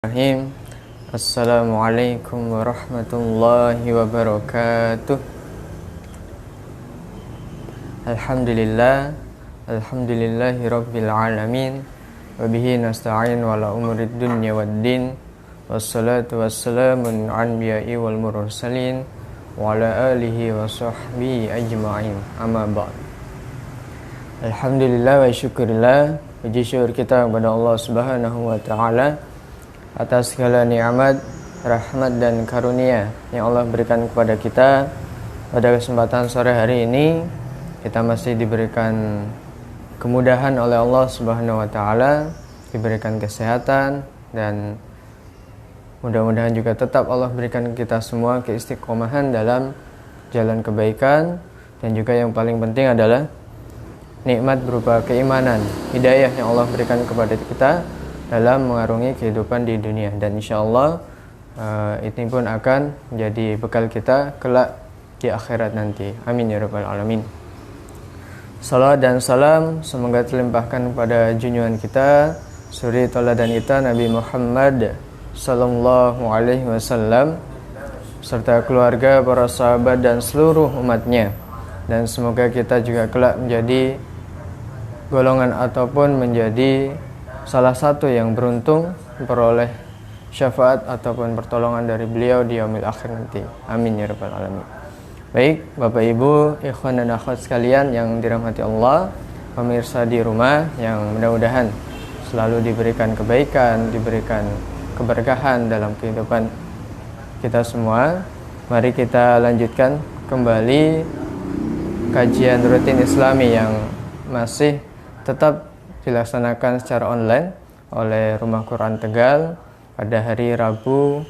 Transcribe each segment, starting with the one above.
Bismillahirrahmanirrahim. Assalamualaikum warahmatullahi wabarakatuh. Alhamdulillahi rabbil alamin. Wabihi nasta'in wala umurid dunya waddin. Wassalatu wassalamun anbiya'i wal mursalin wa ala alihi wa sahbihi ajma'in. Amma ba'd. Alhamdulillah wa syukurillah. Puji syukur kita kepada Allah Subhanahu wa taala atas segala nikmat, rahmat dan karunia yang Allah berikan kepada kita. Pada kesempatan sore hari ini kita masih diberikan kemudahan oleh Allah Subhanahu wa taala, diberikan kesehatan, dan mudah-mudahan juga tetap Allah berikan kita semua keistiqomahan dalam jalan kebaikan, dan juga yang paling penting adalah nikmat berupa keimanan, hidayah yang Allah berikan kepada kita dalam mengarungi kehidupan di dunia, dan insyaallah ini pun akan menjadi bekal kita kelak di akhirat nanti. Amin ya rabbal alamin. Salawat dan salam semoga terlimpahkan kepada junjungan kita, suri tauladan kita, Nabi Muhammad sallallahu alaihi wasallam, serta keluarga, para sahabat dan seluruh umatnya. Dan semoga kita juga kelak menjadi golongan ataupun menjadi salah satu yang beruntung memperoleh syafaat ataupun pertolongan dari beliau di yaumil akhir nanti. Amin ya rabbal alamin. Baik, Bapak Ibu, ikhwan dan akhwat sekalian yang dirahmati Allah, pemirsa di rumah yang mudah-mudahan selalu diberikan kebaikan, diberikan keberkahan dalam kehidupan kita semua. Mari kita lanjutkan kembali kajian rutin Islami yang masih tetap dilaksanakan secara online oleh Rumah Quran Tegal pada hari Rabu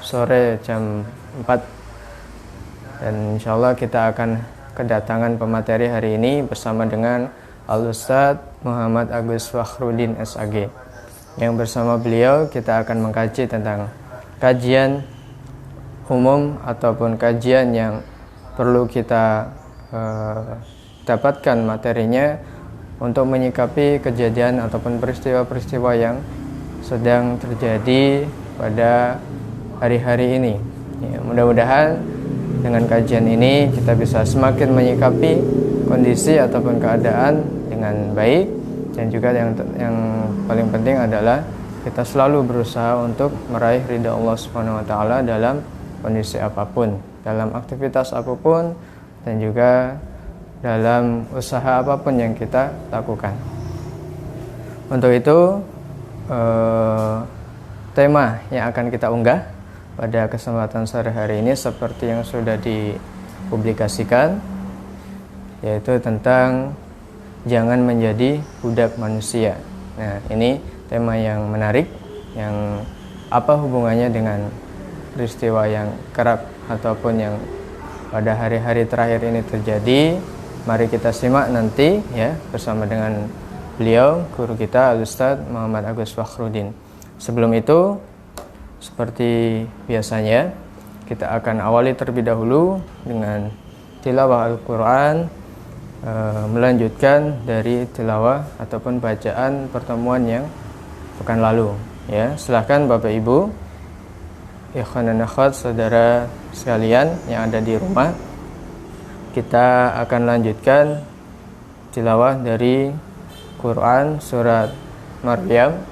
sore jam 4, dan insyaallah kita akan kedatangan pemateri hari ini bersama dengan Al-Ustadz Muhammad Agus Fakhruddin SAG, yang bersama beliau kita akan mengkaji tentang kajian umum ataupun kajian yang perlu kita dapatkan materinya untuk menyikapi kejadian ataupun peristiwa-peristiwa yang sedang terjadi pada hari-hari ini. Ya, mudah-mudahan dengan kajian ini kita bisa semakin menyikapi kondisi ataupun keadaan dengan baik, dan juga yang paling penting adalah kita selalu berusaha untuk meraih ridha Allah Subhanahu wa taala dalam kondisi apapun, dalam aktivitas apapun, dan juga dalam usaha apapun yang kita lakukan. Untuk itu tema yang akan kita unggah pada kesempatan sore hari ini seperti yang sudah dipublikasikan, yaitu tentang jangan menjadi budak manusia. Nah, ini tema yang menarik, yang apa hubungannya dengan peristiwa yang kerap ataupun yang pada hari-hari terakhir ini terjadi. Mari kita simak nanti ya bersama dengan beliau, guru kita Al-Ustadz Muhammad Agus Fakhruddin. Sebelum itu, seperti biasanya, kita akan awali terlebih dahulu dengan tilawah Al-Quran, melanjutkan dari tilawah ataupun bacaan pertemuan yang pekan lalu. Ya, silahkan Bapak Ibu, ikhwan dan akhwat, saudara sekalian yang ada di rumah, kita akan lanjutkan tilawah dari Quran surat Maryam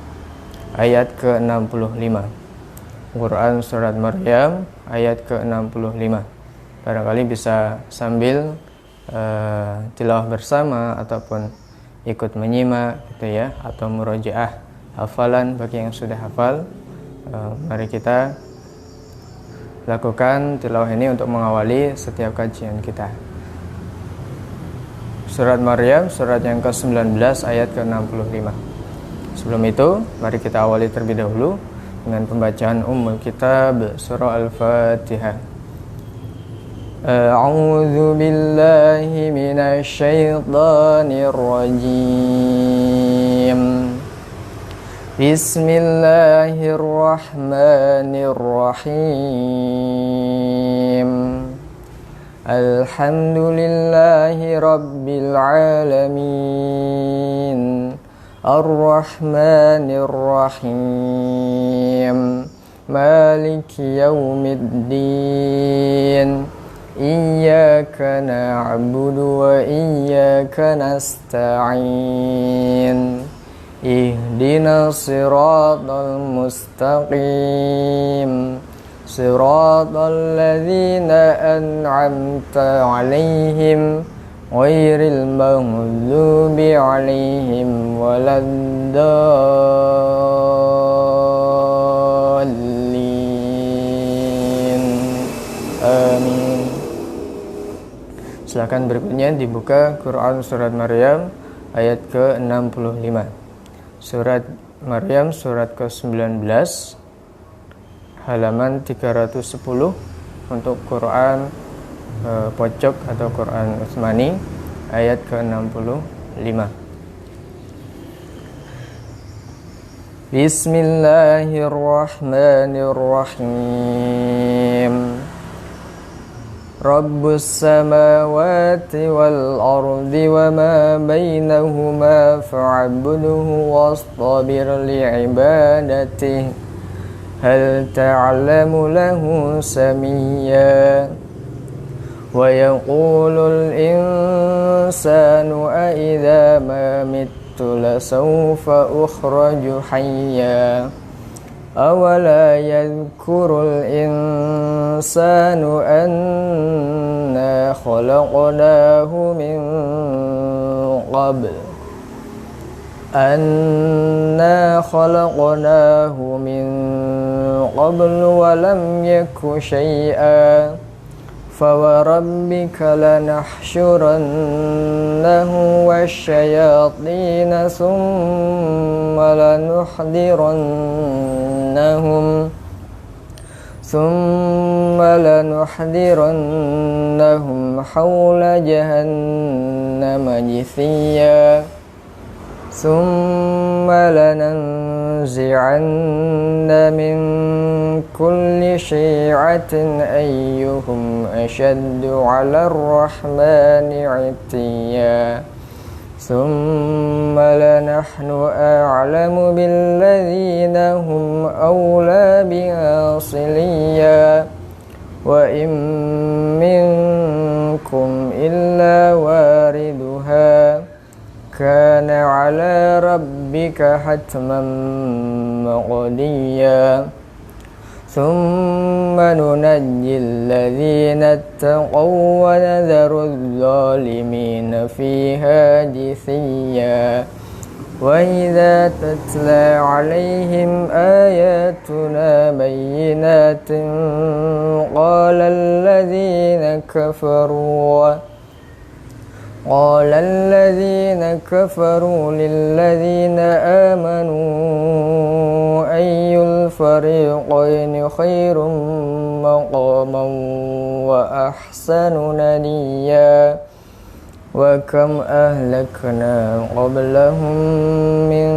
ayat ke-65. Quran surat Maryam ayat ke-65. Barangkali bisa sambil tilawah bersama ataupun ikut menyimak gitu ya, atau murojaah hafalan bagi yang sudah hafal. Mari kita lakukan tilawah ini untuk mengawali setiap kajian kita. Surat Maryam, surat yang ke-19 ayat ke-65. Sebelum itu, mari kita awali terlebih dahulu dengan pembacaan Ummul Kitab, surah Al-Fatihah. A'udzu billahi minasy syaithanir rajim. Bismillahirrahmanirrahim. Alhamdulillahi rabbil alamin. Ar-Rahmanir Rahim Maliki Yaumiddin Iyyaka na'budu wa iyyaka nasta'in Ihdinas siratal mustaqim Siratal ladzina an'amta 'alaihim ghairil maghdubi 'alaihim waladdallin. Amin. Silakan berikutnya dibuka Quran Surat Maryam ayat ke-65. Surat Maryam surat ke-19 halaman 310 untuk Quran pojok atau Quran Utsmani ayat ke-65. Bismillahirrahmanirrahim. Rabbus samawati wal ardi wa ma bainahuma fa'budhu wastabir li'ibadatihi hal ta'lamu lahu samiyya wa yaqulul insanu a idza ma mittu lasawfa ukhraju hayya awala yadhkurul insanu anna khalaqnahu min qabl wa lam yaku shay'a فَوَرَبِّكَ لَنَحْشُرَنَّهُ وَالشَّيَاطِينَ ثُمَّ لَنُحْضِرَنَّهُمْ حَوْلَ جَهَنَّمَ جِثِيًّا ثُمَّ لَنَنزِعَنَّ مِنْ كُلِّ شِيعَةٍ أَيُّهُمْ أَشَدُّ عَلَى الرَّحْمَنِ عِتِيًّا ثُمَّ لَنَحْنُ أَعْلَمُ بِالَّذِينَ هُمْ أَوْلَى بِهَا صِلِيًّا وَإِنْ مِنْكُمْ إِلَّا وَارِدُهَا كَانَ عَلَى رَبِّكَ حَتْمًا مَقْضِيًّا ثُمَّ نُنَجِّي الَّذِينَ اتَّقَوْا وَنَذَرُ الظَّالِمِينَ فِيهَا جِثِيًّا وَإِذَا تُتْلَى عَلَيْهِمْ آيَاتُنَا بَيِّنَاتٍ قَالَ الَّذِينَ كَفَرُوا لِلَّذِينَ آمَنُوا أَيُّ الْفَرِيقَيْنِ خَيْرٌ مَقَامًا وَأَحْسَنُ نَدِيًّا وَكَمْ أَهْلَكْنَا قَبْلَهُمْ مِنْ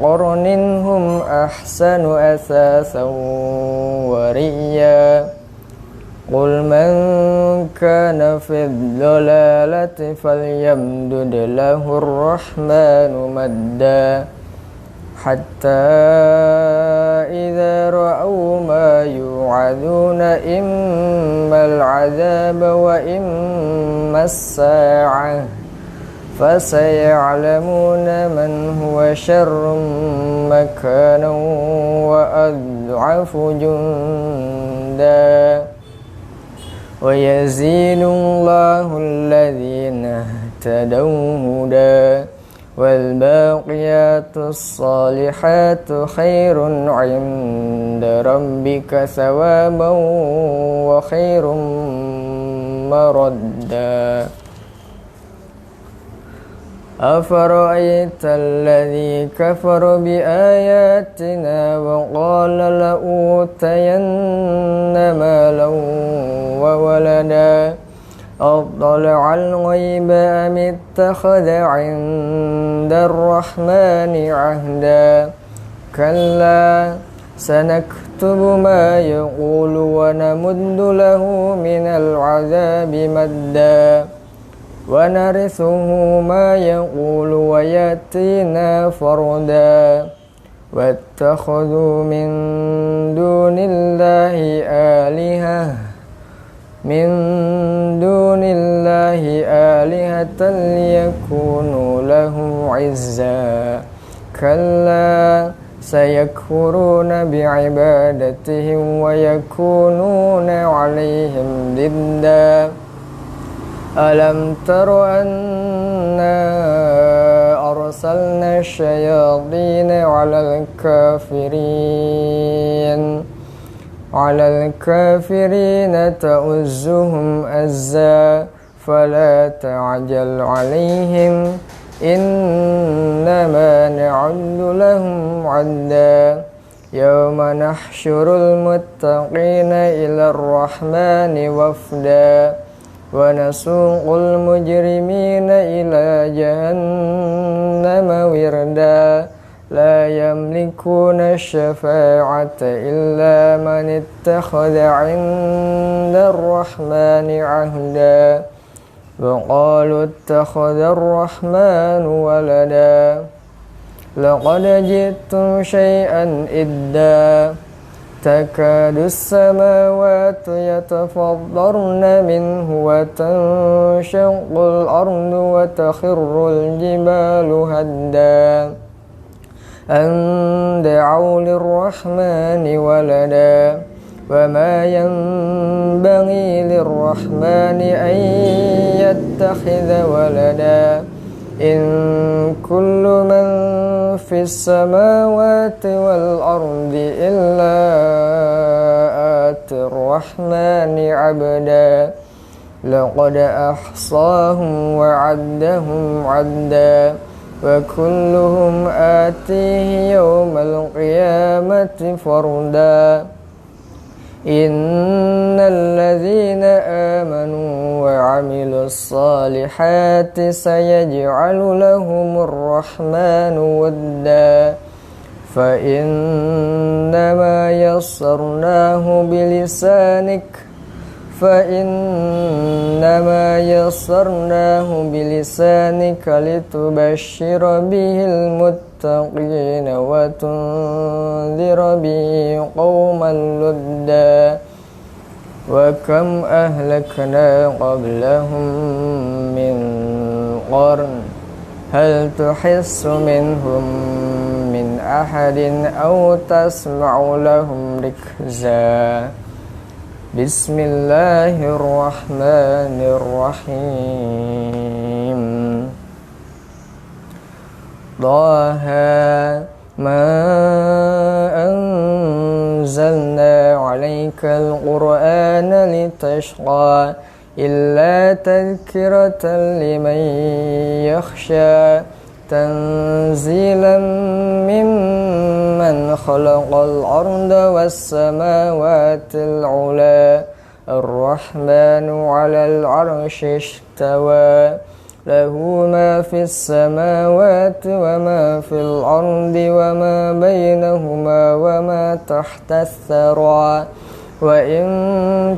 قَرْنٍ هُمْ أَحْسَنُ أَثَاثًا وَرِئْيًا قُلْ مَنْ كَانَ فِي الضَّلَالَةِ فَلْيَمْدُدْ لَهُ الرَّحْمَنُ مَدًّا حَتَّى إِذَا رَأَوْا مَا يُوعَدُونَ إِمَّا الْعَذَابَ وَإِمَّا السَّاعَةَ فَسَيَعْلَمُونَ مَنْ هُوَ شَرٌّ مَكَانًا وَأَضْعَفُ جُنْدًا وَيَزِيدُ اللَّهُ الَّذِينَ اهْتَدَوْا هُدًى وَالْبَاقِيَاتُ الصَّالِحَاتُ خَيْرٌ عِندَ رَبِّكَ ثَوَابًا وَخَيْرٌ مَرَدًّا أَفَرَأَيْتَ الَّذِي كَفَرَ بِآيَاتِنَا وَقَالَ لَأُوتَيَنَّ مَالًا وَوَلَدًا أَطَّلَعَ الْغَيْبَ أَمِ اتَّخَذَ عِندَ الرَّحْمَنِ عَهْدًا كَلَّا سَنَكْتُبُ مَا يَقُولُ وَنَمُدُّ لَهُ مِنَ الْعَذَابِ مَدًّا ونرثه ما يقول ويأتينا فردا واتخذوا من دون الله آلهة ليكونوا لهم عزا كلا سيكفرون بعبادتهم ويكونون عليهم ضدا ألم تر أنا أرسلنا الشياطين على الكافرين تؤزهم أزا فلا تعجل عليهم إنما نعد لهم عدا يوم نحشر المتقين إلى الرحمن وفدا ونسوق المجرمين إلى جهنم وردا لا يملكون الشفاعة إلا من اتخذ عند الرحمن عهدا وقالوا اتخذ الرحمن ولدا لقد جئتم شيئا إدا تكاد السماوات يتفطرن منه وتنشق الأرض وتخر الجبال هدا أن دعوا للرحمن ولدا وما ينبغي للرحمن أن يتخذ ولدا إن كل من في السماوات والأرض إلا آتي الرحمن عبدا لقد أحصاهم وعدهم عدا وكلهم آتيه يوم القيامة فردا إن الذين آمنوا وعملوا الصالحات سيجعل لهم الرحمن ودا فإنما يسرناه بلسانك لتبشر به المتقين وتنذر به قوما لدا وكم أهلكنا قبلهم من قرن هل تحس منهم من أحد أو تسمع لهم ركزا بسم الله الرحمن الرحيم طه ما أنزلنا عليك القرآن لتشقى إلا تذكرة لمن يخشى تنزيلا ممن خلق الأرض والسماوات العلى الرحمن على العرش استوى له ما في السماوات وما في الأرض وما بينهما وما تحت الثرى وإن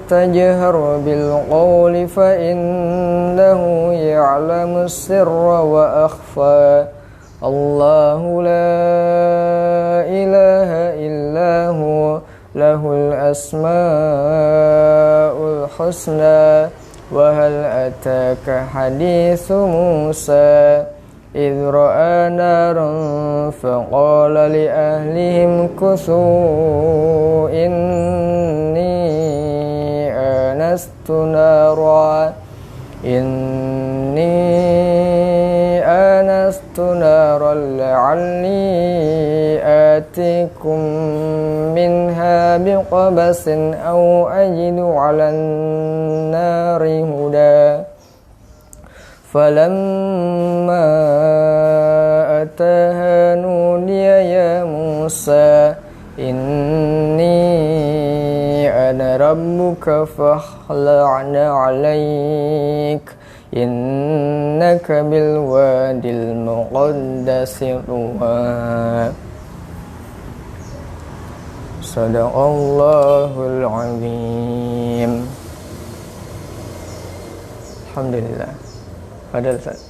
تجهر بالقول فإنه يعلم السر وأخفى الله لا إله إلا هو له الأسماء الحسنى وهل أتاك حديث موسى إذ رأى نارا فقال لأهلهم كثوا إني آنست نارا لعلي آتيكم منها بقبس أو أجد على النار هدى فلما أتاها نودي يا موسى إني أنا ربك فاخلع عليك إنك بالواد المقدس طوى صدق الله العظيم. Alhamdulillah. Padahal Ustaz.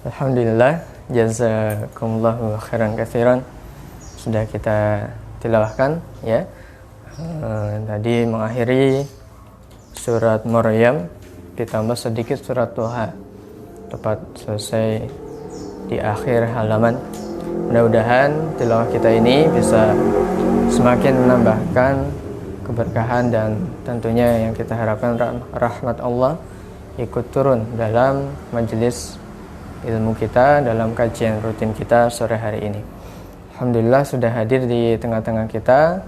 Alhamdulillah, jazakumullahu khairan katsiran. Sudah kita tilawahkan ya. Tadi mengakhiri surat Maryam, ditambah sedikit surat Toha, tepat selesai di akhir halaman. Mudah-mudahan tilawah kita ini bisa semakin menambahkan keberkahan dan tentunya yang kita harapkan rahmat Allah ikut turun dalam majelis ilmu kita, dalam kajian rutin kita sore hari ini. Alhamdulillah sudah hadir di tengah-tengah kita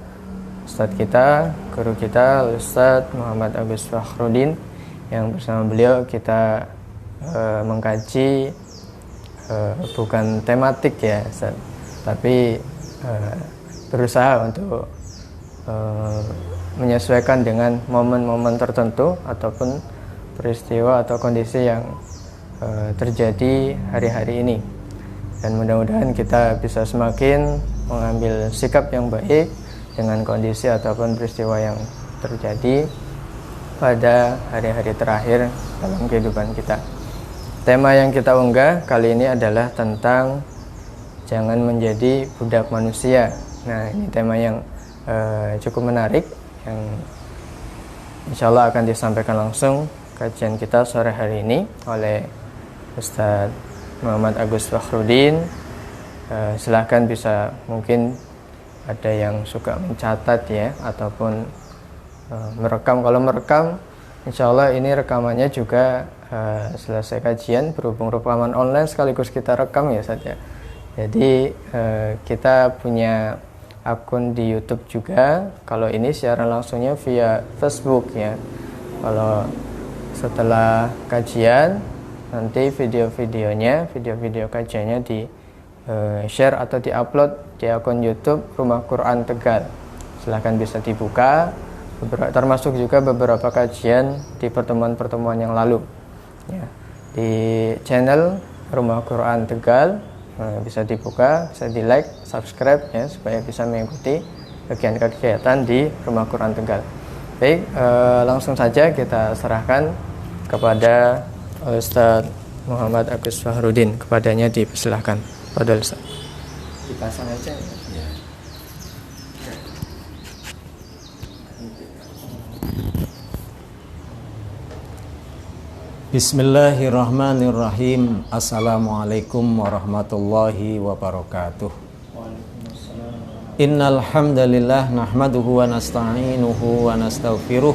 Ustadz kita, guru kita, Ustadz Muhammad Agus Fakhruddin, yang bersama beliau kita mengkaji bukan tematik ya Ustadz, tapi berusaha untuk menyesuaikan dengan momen-momen tertentu ataupun peristiwa atau kondisi yang terjadi hari-hari ini. Dan mudah-mudahan kita bisa semakin mengambil sikap yang baik dengan kondisi ataupun peristiwa yang terjadi pada hari-hari terakhir dalam kehidupan kita. Tema yang kita unggah kali ini adalah tentang jangan menjadi budak manusia. Nah, ini tema yang cukup menarik yang insya Allah akan disampaikan langsung kajian kita sore hari ini oleh Ustadz Muhammad Agus Fakhruddin. Silahkan bisa, mungkin ada yang suka mencatat ya ataupun merekam. Kalau merekam, insya Allah ini rekamannya juga selesai kajian, berhubung rekaman online sekaligus kita rekam ya saja. Jadi kita punya akun di YouTube juga. Kalau ini siaran langsungnya via Facebook ya. Kalau setelah kajian nanti video kajiannya di share atau di-upload di akun YouTube Rumah Quran Tegal. Silahkan bisa dibuka, termasuk juga beberapa kajian di pertemuan-pertemuan yang lalu ya. Di channel Rumah Quran Tegal bisa dibuka, bisa di-like, subscribe ya, supaya bisa mengikuti kegiatan-kegiatan di Rumah Quran Tegal. Baik, langsung saja kita serahkan kepada Ustadz Muhammad Agus Fakhruddin. Kepadanya dipersilahkan. Padahal Ustaz, dipasang aja ya. Bismillahirrahmanirrahim. Assalamualaikum warahmatullahi wabarakatuh. Innal hamdalillah nahmaduhu wa nasta'inuhu wa nastaghfiruh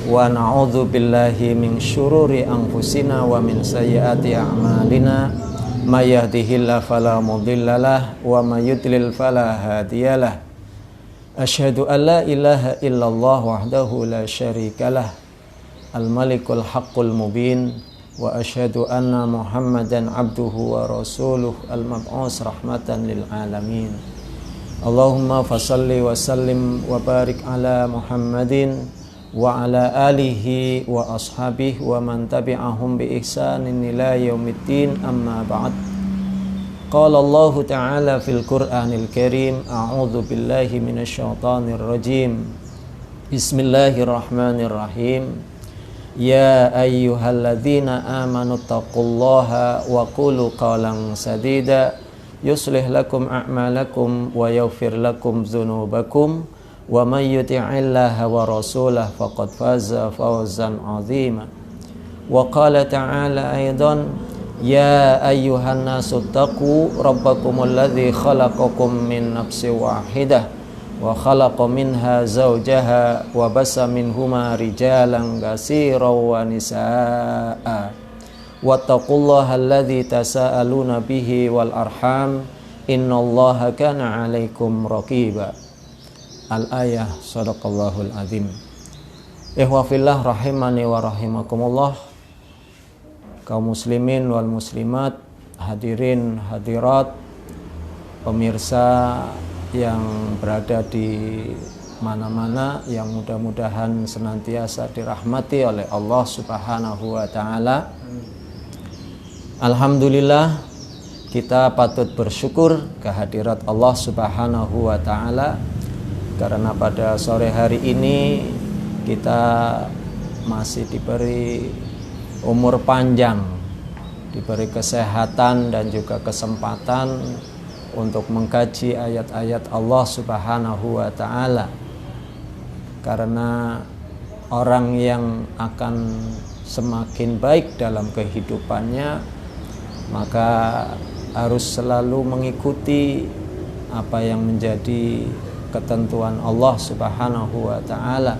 wa na'udzu billahi min syururi anfusina wa min sayyiati a'malina. May yahdihillahu fala mudhillalah wa may yudlil fala hadiyalah. Asyhadu an la ilaha illallah wahdahu la syarikalah, al-malikul haqqul mubin, wa asyhadu anna Muhammadan abduhu wa rasuluh al-mab'us rahmatan lil alamin. Allahumma fasalli wa sallim wa barik ala Muhammadin wa ala alihi wa ashabihi wa man tabi'ahum bi ihsanin ila yaumiddin, amma ba'd. Qala Allah ta'ala fil Qur'anil Karim, a'udzu billahi minasyaitonir rajim. Bismillahirrahmanirrahim. Ya ayyuhalladzina amanu taqullaha wa qulu qawlan sadida yuslih lakum a'malakum wa yaghfir lakum dzunubakum wa may yuti'illaha wa rasulahu faqad faza fawzan 'azima. Wa qala ta'ala aidan ya ayyuhan nasu taqu rabbakumul ladzi khalaqakum min nafsin wahidah wa khalaqa minha zawjaha wa bassa minhuma rijalan katsiran wa nisaa'a wattaqullaha alladzi tasaaluna bihi wal arham innallaha kana 'alaikum raqiba. Al-ayah, sadaqallahul azim. Ikhwafillah rahimani wa rahimakumullah, kaum muslimin wal muslimat, hadirin hadirat, pemirsa yang berada di mana-mana, yang mudah-mudahan senantiasa dirahmati oleh Allah Subhanahu wa taala. Alhamdulillah, kita patut bersyukur kehadirat Allah Subhanahu wa taala, karena pada sore hari ini kita masih diberi umur panjang, diberi kesehatan dan juga kesempatan untuk mengkaji ayat-ayat Allah Subhanahu wa ta'ala. Karena orang yang akan semakin baik dalam kehidupannya, maka harus selalu mengikuti apa yang menjadi ketentuan Allah Subhanahu wa ta'ala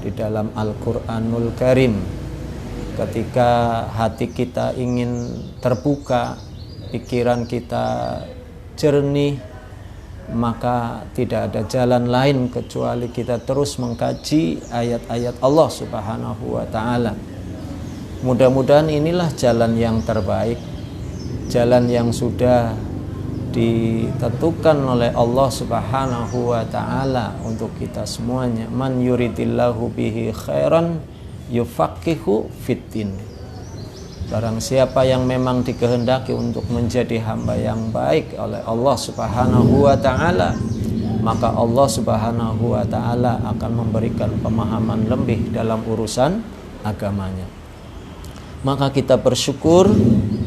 di dalam Al-Quranul Karim. Ketika hati kita ingin terbuka, pikiran kita jernih, maka tidak ada jalan lain kecuali kita terus mengkaji ayat-ayat Allah Subhanahu wa ta'ala. Mudah-mudahan inilah jalan yang terbaik, jalan yang sudah ditentukan oleh Allah Subhanahu wa ta'ala untuk kita semuanya. Man yuridillahu bihi khairan yufaqihu fiddin. Barang siapa yang memang dikehendaki untuk menjadi hamba yang baik oleh Allah Subhanahu wa ta'ala, maka Allah Subhanahu wa ta'ala akan memberikan pemahaman lebih dalam urusan agamanya. Maka kita bersyukur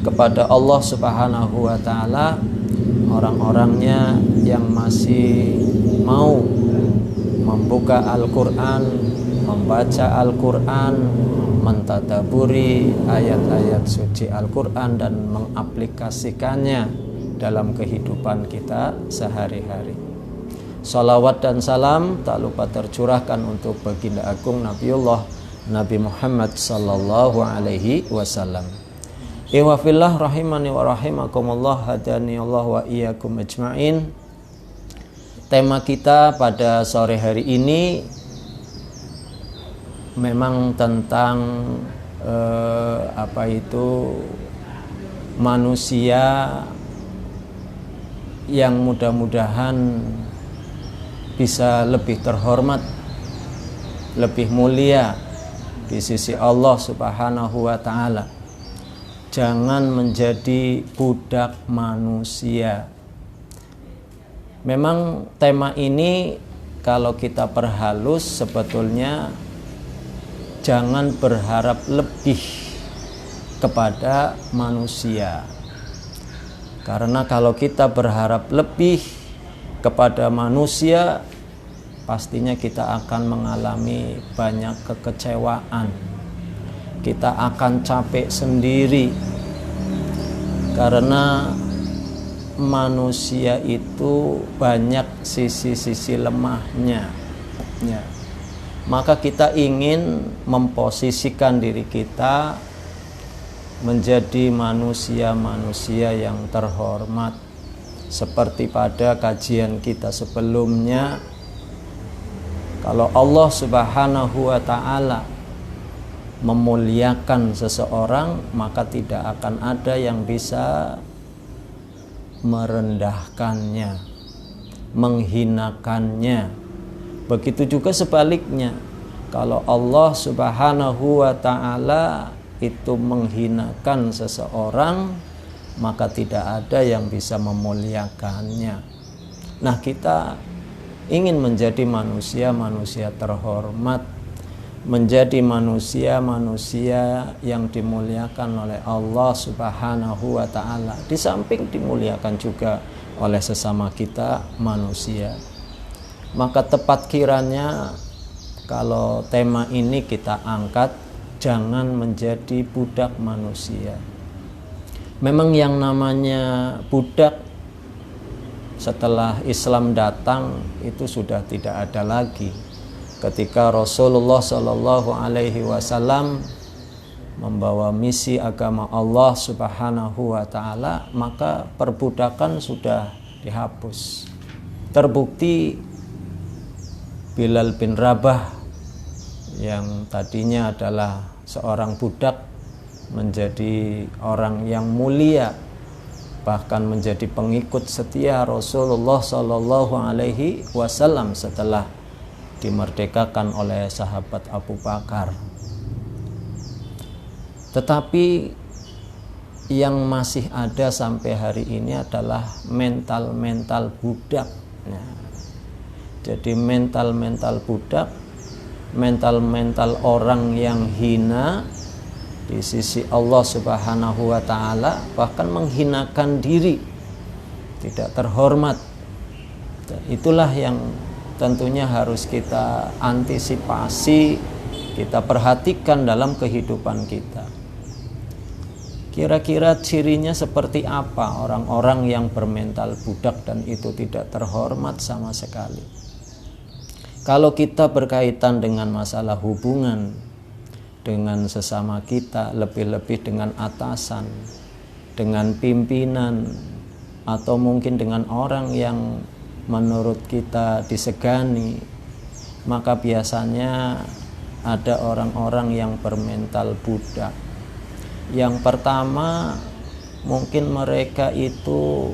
kepada Allah Subhanahu wa ta'ala, orang-orangnya yang masih mau membuka Al-Quran, membaca Al-Quran, mentadaburi ayat-ayat suci Al-Quran dan mengaplikasikannya dalam kehidupan kita sehari-hari. Salawat dan salam tak lupa tercurahkan untuk baginda agung Nabiullah Nabi Muhammad sallallahu alaihi wasallam. Ihwafillah rahimani wa rahimakumullah, hadani Allah wa iyyakum ajma'in. Tema kita pada sore hari ini memang tentang manusia yang mudah-mudahan bisa lebih terhormat, lebih mulia di sisi Allah Subhanahu wa ta'ala. Jangan menjadi budak manusia. Memang tema ini kalau kita perhalus sebetulnya jangan berharap lebih kepada manusia. Karena kalau kita berharap lebih kepada manusia, pastinya kita akan mengalami banyak kekecewaan. Kita akan capek sendiri. Karena manusia itu banyak sisi-sisi lemahnya. Ya. Maka kita ingin memposisikan diri kita menjadi manusia-manusia yang terhormat. Seperti pada kajian kita sebelumnya, kalau Allah Subhanahu wa ta'ala memuliakan seseorang, maka tidak akan ada yang bisa merendahkannya, menghinakannya. Begitu juga sebaliknya, kalau Allah Subhanahu wa ta'ala itu menghinakan seseorang, maka tidak ada yang bisa memuliakannya. Nah, kita ingin menjadi manusia-manusia terhormat, menjadi manusia-manusia yang dimuliakan oleh Allah Subhanahu wa ta'ala, di samping dimuliakan juga oleh sesama kita manusia. Maka tepat kiranya kalau tema ini kita angkat, jangan menjadi budak manusia. Memang yang namanya budak setelah Islam datang itu sudah tidak ada lagi. Ketika Rasulullah Shallallahu alaihi wasallam membawa misi agama Allah Subhanahu wa ta'ala, maka perbudakan sudah dihapus. Terbukti Bilal bin Rabah yang tadinya adalah seorang budak menjadi orang yang mulia, bahkan menjadi pengikut setia Rasulullah Shallallahu alaihi wasallam setelah dimerdekakan oleh sahabat Abu Bakar. Tetapi yang masih ada sampai hari ini adalah mental-mental budak. Jadi mental-mental budak, mental-mental orang yang hina, di sisi Allah Subhanahu wa taala, bahkan menghinakan diri, tidak terhormat. Itulah yang tentunya harus kita antisipasi, kita perhatikan dalam kehidupan kita. Kira-kira cirinya seperti apa orang-orang yang bermental budak dan itu tidak terhormat sama sekali? Kalau kita berkaitan dengan masalah hubungan dengan sesama kita, lebih-lebih dengan atasan, dengan pimpinan, atau mungkin dengan orang yang menurut kita disegani, maka biasanya ada orang-orang yang bermental budak. Yang pertama, mungkin mereka itu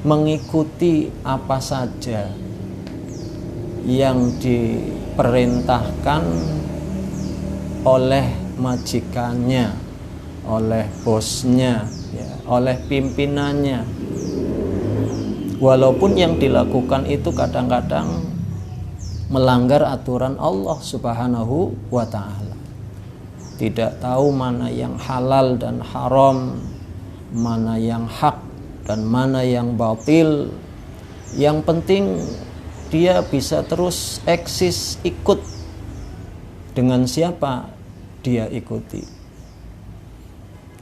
mengikuti apa saja yang diperintahkan oleh majikannya, oleh bosnya, ya, oleh pimpinannya. Walaupun yang dilakukan itu kadang-kadang melanggar aturan Allah Subhanahu wa ta'ala. Tidak tahu mana yang halal dan haram, mana yang hak dan mana yang batil. Yang penting dia bisa terus eksis, ikut. Dengan siapa dia ikuti.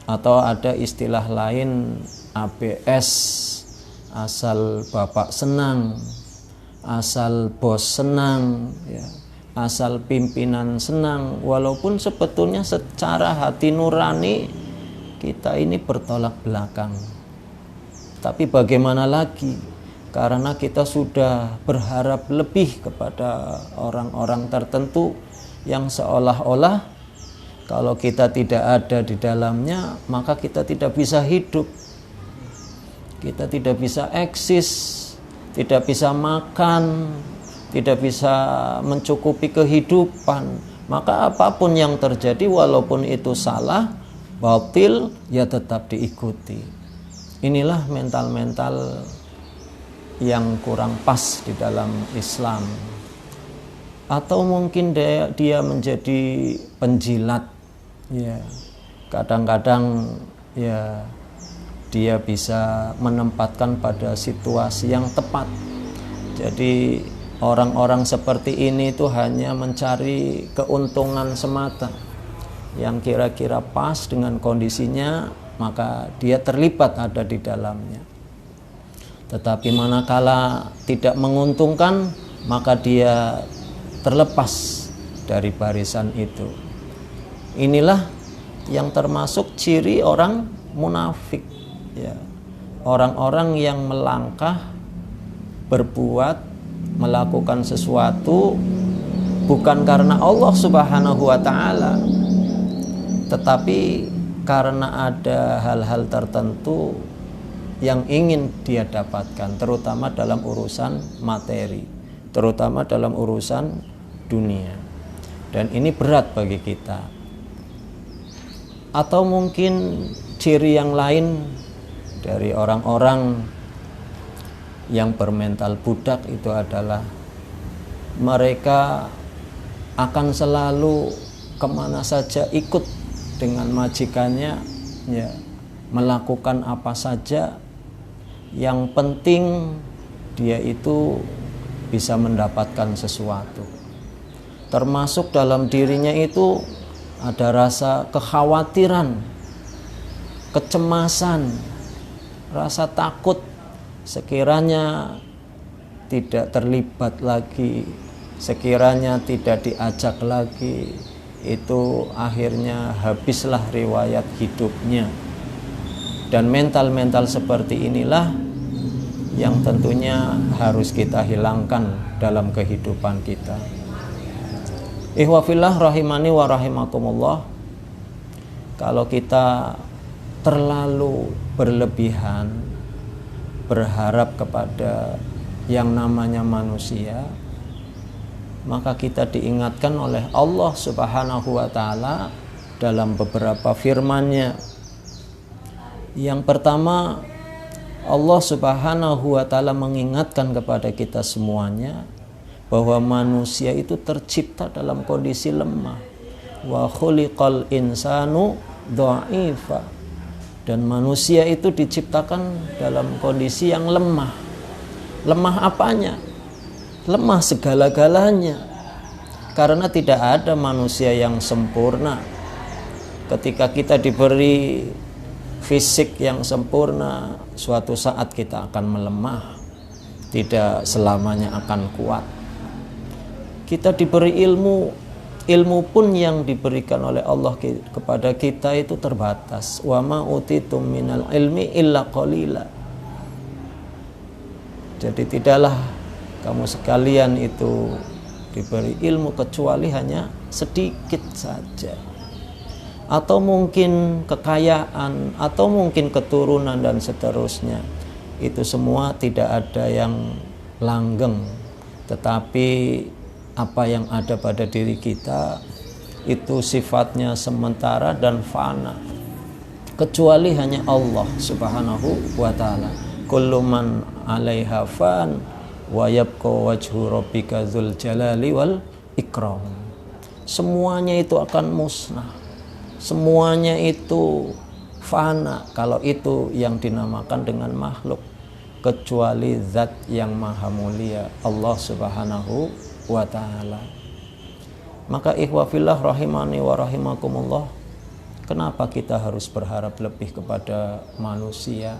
Atau ada istilah lain, ABS, asal bapak senang, asal bos senang, ya, asal pimpinan senang. Walaupun sebetulnya secara hati nurani kita ini bertolak belakang. Tapi bagaimana lagi? Karena kita sudah berharap lebih kepada orang-orang tertentu yang seolah-olah kalau kita tidak ada di dalamnya, maka kita tidak bisa hidup. Kita tidak bisa eksis, tidak bisa makan, tidak bisa mencukupi kehidupan. Maka apapun yang terjadi, walaupun itu salah, batil, ya tetap diikuti. Inilah mental-mental yang kurang pas di dalam Islam. Atau mungkin dia menjadi penjilat, ya. Kadang-kadang ya dia bisa menempatkan pada situasi yang tepat. Jadi orang-orang seperti ini itu hanya mencari keuntungan semata. Yang kira-kira pas dengan kondisinya, maka dia terlibat ada di dalamnya. Tetapi manakala tidak menguntungkan, maka dia terlepas dari barisan itu. Inilah yang termasuk ciri orang munafik, ya. Orang-orang yang melangkah, berbuat, melakukan sesuatu bukan karena Allah Subhanahu wa ta'ala, tetapi karena ada hal-hal tertentu yang ingin dia dapatkan, terutama dalam urusan materi, terutama dalam urusan dunia. Dan ini berat bagi kita. Atau mungkin ciri yang lain dari orang-orang yang bermental budak itu adalah mereka akan selalu kemana saja ikut dengan majikannya, ya, melakukan apa saja. Yang penting dia itu bisa mendapatkan sesuatu. Termasuk dalam dirinya itu ada rasa kekhawatiran, kecemasan, rasa takut sekiranya tidak terlibat lagi, sekiranya tidak diajak lagi, itu akhirnya habislah riwayat hidupnya. Dan mental-mental seperti inilah yang tentunya harus kita hilangkan dalam kehidupan kita. Ikhwafillah rahimani wa rahimakumullah. Kalau kita terlalu berlebihan berharap kepada yang namanya manusia, maka kita diingatkan oleh Allah Subhanahu wa ta'ala dalam beberapa firman-Nya. Yang pertama, Allah Subhanahu wa ta'ala mengingatkan kepada kita semuanya bahwa manusia itu tercipta dalam kondisi lemah. wa khuliqal insanu dha'ifa. Dan manusia itu diciptakan dalam kondisi yang lemah. Lemah apanya? Lemah segala-galanya. Karena tidak ada manusia yang sempurna. Ketika kita diberi fisik yang sempurna, suatu saat kita akan melemah. Tidak selamanya akan kuat. Kita diberi ilmu. Ilmu pun yang diberikan oleh Allah kepada kita itu terbatas. Wa ma utitum minal ilmi illa qalila. Jadi tidaklah kamu sekalian itu diberi ilmu kecuali hanya sedikit saja. Atau mungkin kekayaan, atau mungkin keturunan dan seterusnya. Itu semua tidak ada yang langgeng. Tetapi apa yang ada pada diri kita itu sifatnya sementara dan fana, kecuali hanya Allah Subhanahu wa ta'ala. Kullu man 'alaiha fan wa yabqa wajhu rabbika dzul jalali wal ikram. Semuanya itu akan musnah, semuanya itu fana, kalau itu yang dinamakan dengan makhluk, kecuali zat yang maha mulia, Allah Subhanahu wa ta'ala. Maka ikhwafillah rahimani wa rahimakumullah, kenapa kita harus berharap lebih kepada manusia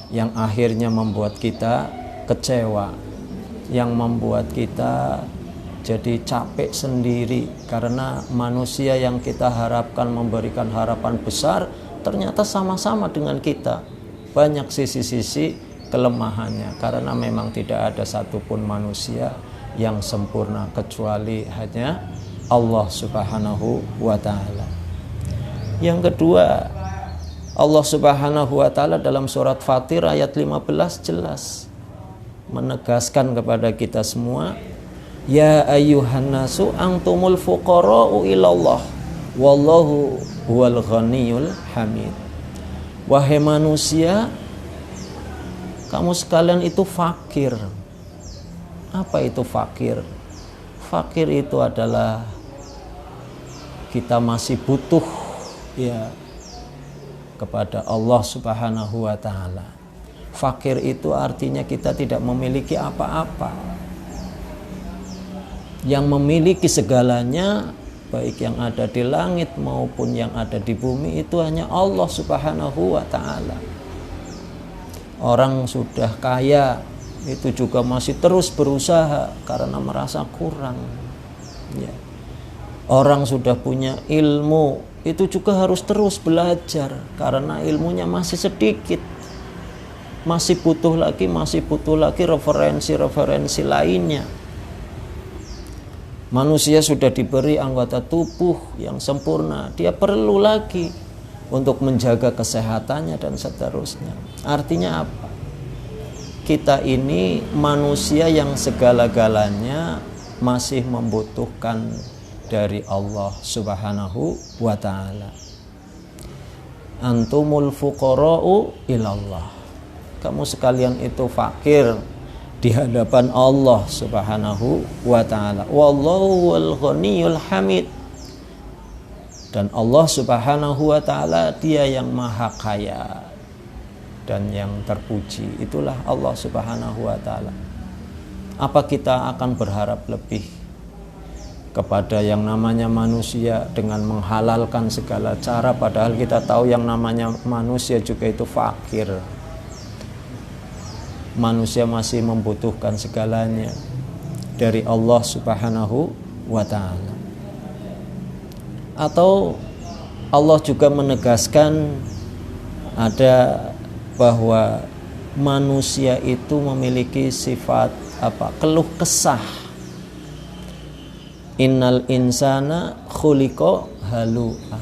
yang akhirnya membuat kita kecewa, yang membuat kita jadi capek sendiri, karena manusia yang kita harapkan memberikan harapan besar ternyata sama-sama dengan kita banyak sisi-sisi kelemahannya, karena memang tidak ada satupun manusia yang sempurna kecuali hanya Allah Subhanahu wa ta'ala. Yang kedua, Allah Subhanahu wa ta'ala dalam surat Fatir ayat 15 jelas menegaskan kepada kita semua, ya ayyuhan nasu antumul fuqara'u ilallah wallahu huwal ghaniyul hamid. Wahai manusia, kamu sekalian itu fakir. Apa itu fakir? Fakir itu adalah kita masih butuh ya kepada Allah Subhanahu wa ta'ala. Fakir itu artinya kita tidak memiliki apa-apa. Yang memiliki segalanya, baik yang ada di langit maupun yang ada di bumi, itu hanya Allah Subhanahu wa ta'ala. Orang sudah kaya itu juga masih terus berusaha karena merasa kurang ya. Orang sudah punya ilmu itu juga harus terus belajar karena ilmunya masih sedikit, masih butuh lagi referensi lainnya. Manusia sudah diberi anggota tubuh yang sempurna, dia perlu lagi untuk menjaga kesehatannya dan seterusnya. Artinya apa? Kita ini manusia yang segala-galanya masih membutuhkan dari Allah Subhanahu wa ta'ala. Antumul fuqara'u ilallah. Kamu sekalian itu fakir di hadapan Allah Subhanahu wa ta'ala. Wallahu wal ghaniyul hamid. Dan Allah Subhanahu wa ta'ala dia yang maha kaya dan yang terpuji. Itulah Allah Subhanahu wa ta'ala. Apa kita akan berharap lebih kepada yang namanya manusia dengan menghalalkan segala cara, padahal kita tahu yang namanya manusia juga itu fakir. Manusia masih membutuhkan segalanya dari Allah Subhanahu wa ta'ala. Atau Allah juga menegaskan ada bahwa manusia itu memiliki sifat keluh kesah. Innal insana khuliqa halu'a.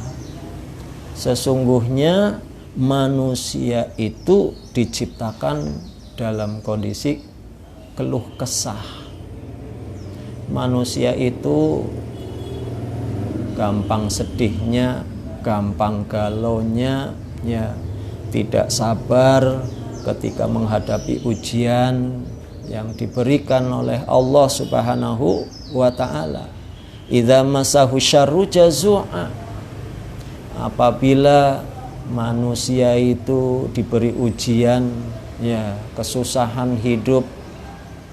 Sesungguhnya manusia itu diciptakan dalam kondisi keluh kesah. Manusia itu gampang sedihnya, gampang galaunya, ya, tidak sabar ketika menghadapi ujian yang diberikan oleh Allah Subhanahu wa ta'ala. idza masahu syarru jazua. Apabila manusia itu diberi ujian, ya, kesusahan hidup,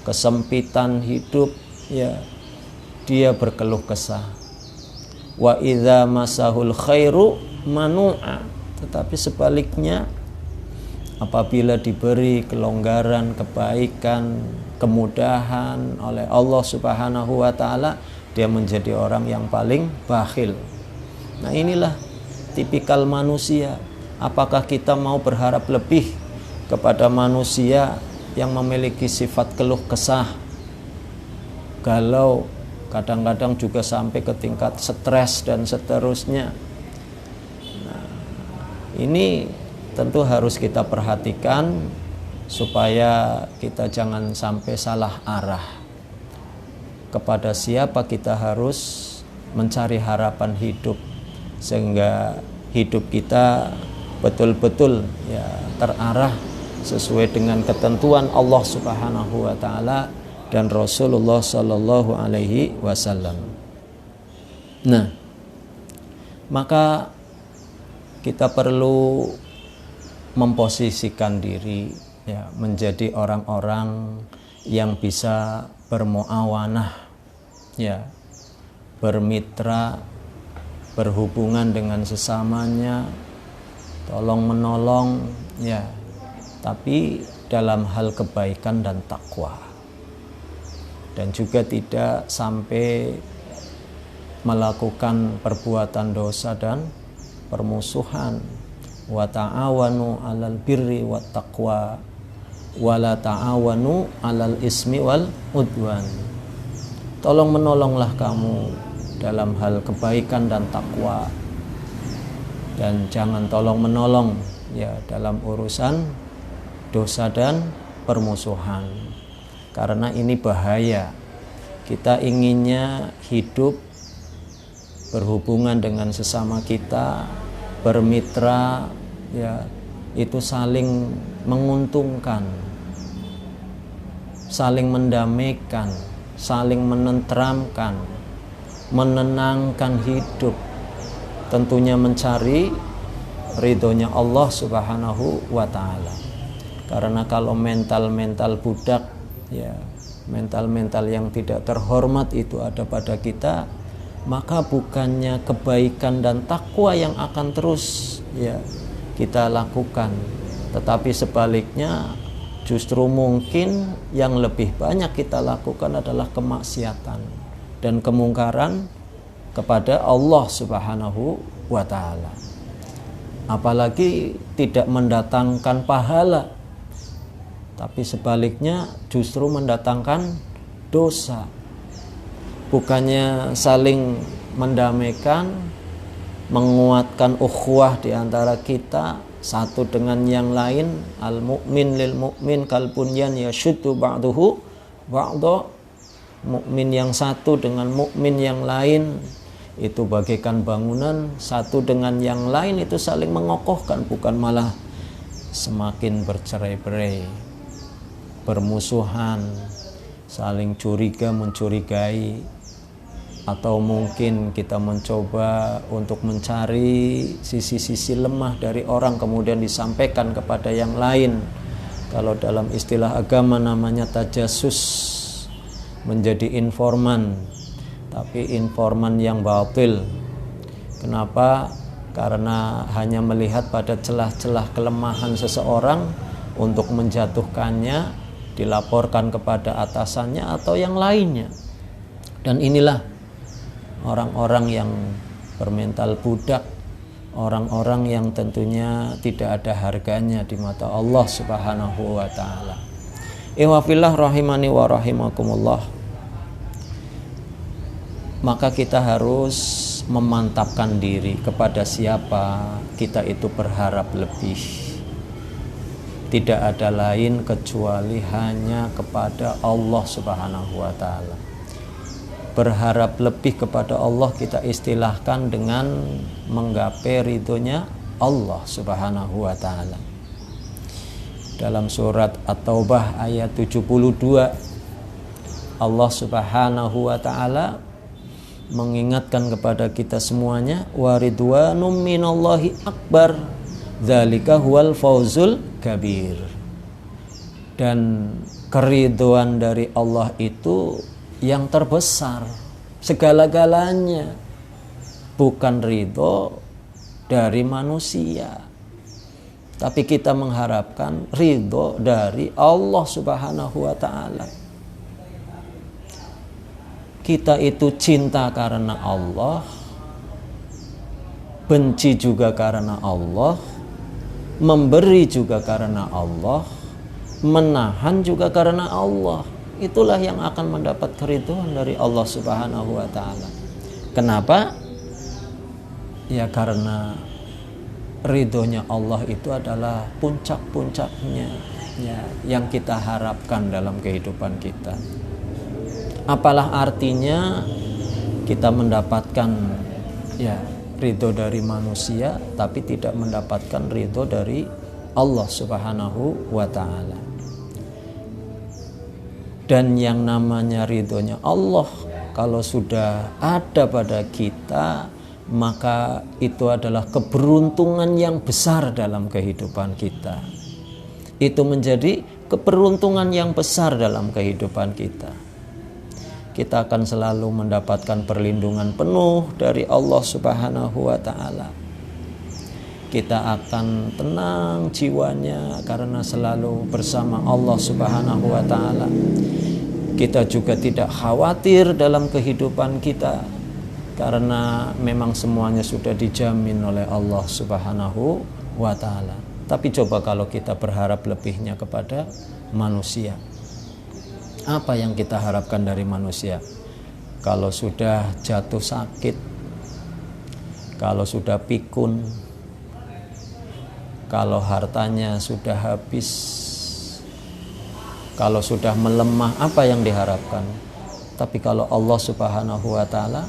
kesempitan hidup, ya, dia berkeluh kesah. Wa idza masahul khairu manu'a. Tetapi sebaliknya, apabila diberi kelonggaran, kebaikan, kemudahan oleh Allah Subhanahu wa taala, dia menjadi orang yang paling bakhil. Nah, inilah tipikal manusia. Apakah kita mau berharap lebih kepada manusia yang memiliki sifat keluh kesah, galau, kadang-kadang juga sampai ke tingkat stres dan seterusnya? Nah, ini tentu harus kita perhatikan supaya kita jangan sampai salah arah. Kepada siapa kita harus mencari harapan hidup, sehingga hidup kita betul-betul, ya, terarah sesuai dengan ketentuan Allah Subhanahu wa taala dan Rasulullah sallallahu alaihi wasallam. Nah, maka kita perlu memposisikan diri, ya, menjadi orang-orang yang bisa bermuawanah, ya, bermitra, berhubungan dengan sesamanya, tolong menolong, ya, tapi dalam hal kebaikan dan takwa, dan juga tidak sampai melakukan perbuatan dosa dan permusuhan. Wa ta'awanu 'alal birri wat taqwa wa la ta'awanu 'alal ismi wal udwan. Tolong menolonglah kamu dalam hal kebaikan dan takwa, dan jangan tolong menolong, ya, dalam urusan dosa dan permusuhan, karena ini bahaya. Kita inginnya hidup berhubungan dengan sesama kita, bermitra, ya, itu saling menguntungkan, saling mendamaikan, saling menenteramkan, menenangkan hidup, tentunya mencari ridhonya Allah Subhanahu wa taala. Karena kalau mental-mental budak, ya, mental-mental yang tidak terhormat itu ada pada kita, maka bukannya kebaikan dan takwa yang akan terus, ya, kita lakukan, tetapi sebaliknya justru mungkin yang lebih banyak kita lakukan adalah kemaksiatan dan kemungkaran kepada Allah Subhanahu wa taala. Apalagi tidak mendatangkan pahala, tapi sebaliknya justru mendatangkan dosa. Bukannya saling mendamaikan, menguatkan ukhuwah di antara kita satu dengan yang lain. Al mu'min lil mu'min kal bunyan yashuddu ba'duhu ba'da. Mukmin yang satu dengan mukmin yang lain itu bagaikan bangunan, satu dengan yang lain itu saling mengokohkan, bukan malah semakin bercerai-berai, bermusuhan, saling curiga mencurigai, atau mungkin kita mencoba untuk mencari sisi-sisi lemah dari orang kemudian disampaikan kepada yang lain. Kalau dalam istilah agama namanya tajassus, menjadi informan, tapi informan yang batil. Kenapa? Karena hanya melihat pada celah-celah kelemahan seseorang untuk menjatuhkannya, dilaporkan kepada atasannya atau yang lainnya. Dan inilah orang-orang yang bermental budak, orang-orang yang tentunya tidak ada harganya di mata Allah Subhanahu wa taala. Ihwafillah rahimani wa rahimakumullah. Maka kita harus memantapkan diri kepada siapa kita itu berharap lebih. Tidak ada lain kecuali hanya kepada Allah Subhanahu wa taala. Berharap lebih kepada Allah kita istilahkan dengan menggapai ridhonya Allah Subhanahu wa taala. Dalam surat At-Taubah ayat 72, Allah Subhanahu wa taala mengingatkan kepada kita semuanya, wa ridwanum minallahi akbar dzalika huwal fauzul kabir. Dan keridhaan dari Allah itu yang terbesar segala-galanya, bukan ridho dari manusia, tapi kita mengharapkan ridho dari Allah Subhanahu wa ta'ala. Kita itu cinta karena Allah, benci juga karena Allah, memberi juga karena Allah, menahan juga karena Allah. Itulah yang akan mendapat keridhaan dari Allah Subhanahu wa ta'ala. Kenapa? Ya karena ridhonya Allah itu adalah puncak-puncaknya ya, yang kita harapkan dalam kehidupan kita. Apalah artinya kita mendapatkan ya ridho dari manusia tapi tidak mendapatkan ridho dari Allah Subhanahu wa ta'ala. Dan yang namanya ridhonya Allah kalau sudah ada pada kita, maka itu adalah keberuntungan yang besar dalam kehidupan kita. Itu menjadi keberuntungan yang besar dalam kehidupan kita. Kita akan selalu mendapatkan perlindungan penuh dari Allah Subhanahu wa ta'ala. Kita akan tenang jiwanya karena selalu bersama Allah Subhanahu wa ta'ala. Kita juga tidak khawatir dalam kehidupan kita karena memang semuanya sudah dijamin oleh Allah Subhanahu wa ta'ala. Tapi coba kalau kita berharap lebihnya kepada manusia. Apa yang kita harapkan dari manusia? Kalau sudah jatuh sakit, kalau sudah pikun, kalau hartanya sudah habis, kalau sudah melemah, apa yang diharapkan? Tapi kalau Allah Subhanahu wa ta'ala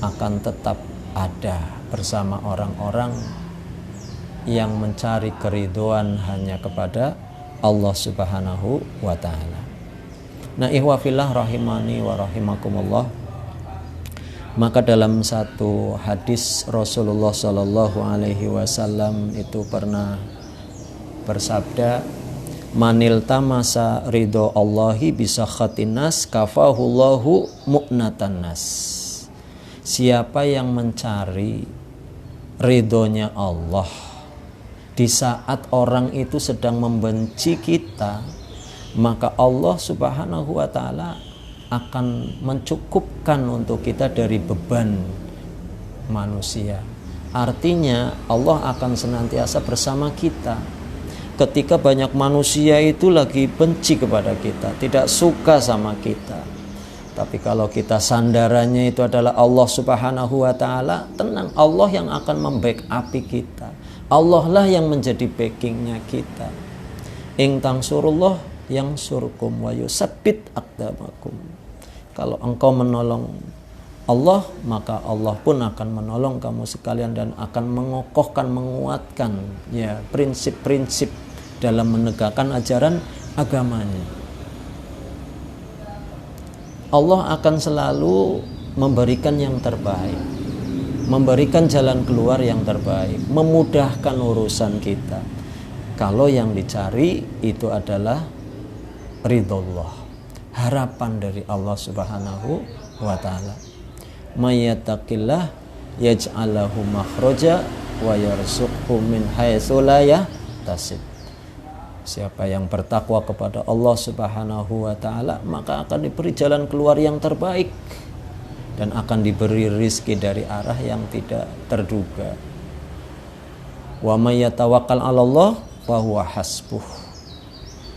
akan tetap ada bersama orang-orang yang mencari keridhaan hanya kepada Allah Subhanahu wa ta'ala. Nah, ikhwafillah rahimani wa rahimakumullah. Maka dalam satu hadis Rasulullah sallallahu alaihi wasallam itu pernah bersabda, manil tamasa ridho Allahi bisa khatinas kafahullahu mu'natan nas. Siapa yang mencari ridhonya Allah di saat orang itu sedang membenci kita, maka Allah Subhanahu wa ta'ala akan mencukupkan untuk kita dari beban manusia. Artinya Allah akan senantiasa bersama kita. Ketika banyak manusia itu lagi benci kepada kita, tidak suka sama kita, tapi kalau kita sandarannya itu adalah Allah Subhanahu wa ta'ala, tenang, Allah yang akan membackupi kita. Allah lah yang menjadi backingnya kita. In tansurullah yang surkum wa yusabbit aqdamakum. Kalau engkau menolong Allah, maka Allah pun akan menolong kamu sekalian dan akan mengokohkan, menguatkan ya prinsip-prinsip dalam menegakkan ajaran agamanya. Allah akan selalu memberikan yang terbaik, memberikan jalan keluar yang terbaik, memudahkan urusan kita. Kalau yang dicari itu adalah ridhollah, harapan dari Allah Subhanahu wa ta'ala. Mayyataqillah yaj'alahu makhraja wa yarzuqhu min haitsu la yahtasib. Siapa yang bertakwa kepada Allah Subhanahu wa ta'ala, maka akan diberi jalan keluar yang terbaik dan akan diberi rizki dari arah yang tidak terduga. Wa may yatawakkal 'alallah fa huwa hasbuh.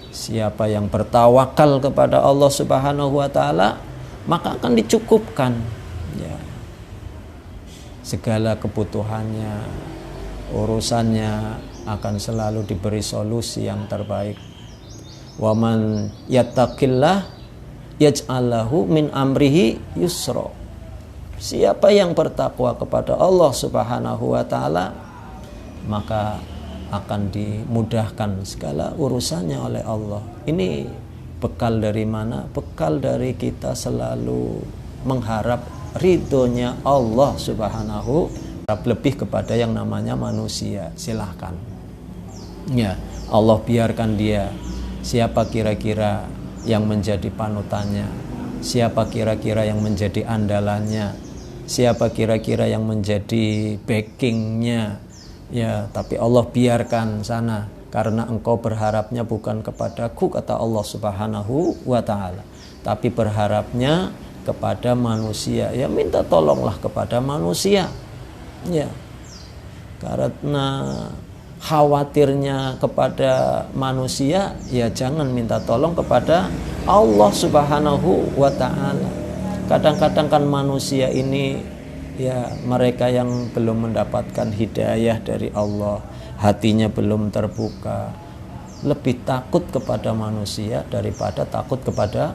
Siapa yang bertawakal kepada Allah Subhanahu wa ta'ala, maka akan dicukupkan ya, segala kebutuhannya, urusannya akan selalu diberi solusi yang terbaik. Wa man yattaqillah yaj'allahu min amrihi yusra. Siapa yang bertakwa kepada Allah Subhanahu wa ta'ala, maka akan dimudahkan segala urusannya oleh Allah. Ini bekal dari mana? Bekal dari kita selalu mengharap ridhonya Allah Subhanahu, lebih kepada yang namanya manusia. Silahkan ya, Allah biarkan dia. Siapa kira-kira yang menjadi panutannya? Siapa kira-kira yang menjadi andalannya? Siapa kira-kira yang menjadi backingnya? Ya, tapi Allah biarkan sana, karena engkau berharapnya bukan kepadaku, kata Allah Subhanahu wa ta'ala, tapi berharapnya kepada manusia. Ya, minta tolonglah kepada manusia. Ya, karena khawatirnya kepada manusia, ya jangan minta tolong kepada Allah Subhanahu wa ta'ala. Kadang-kadang kan manusia ini, ya mereka yang belum mendapatkan hidayah dari Allah, hatinya belum terbuka, lebih takut kepada manusia daripada takut kepada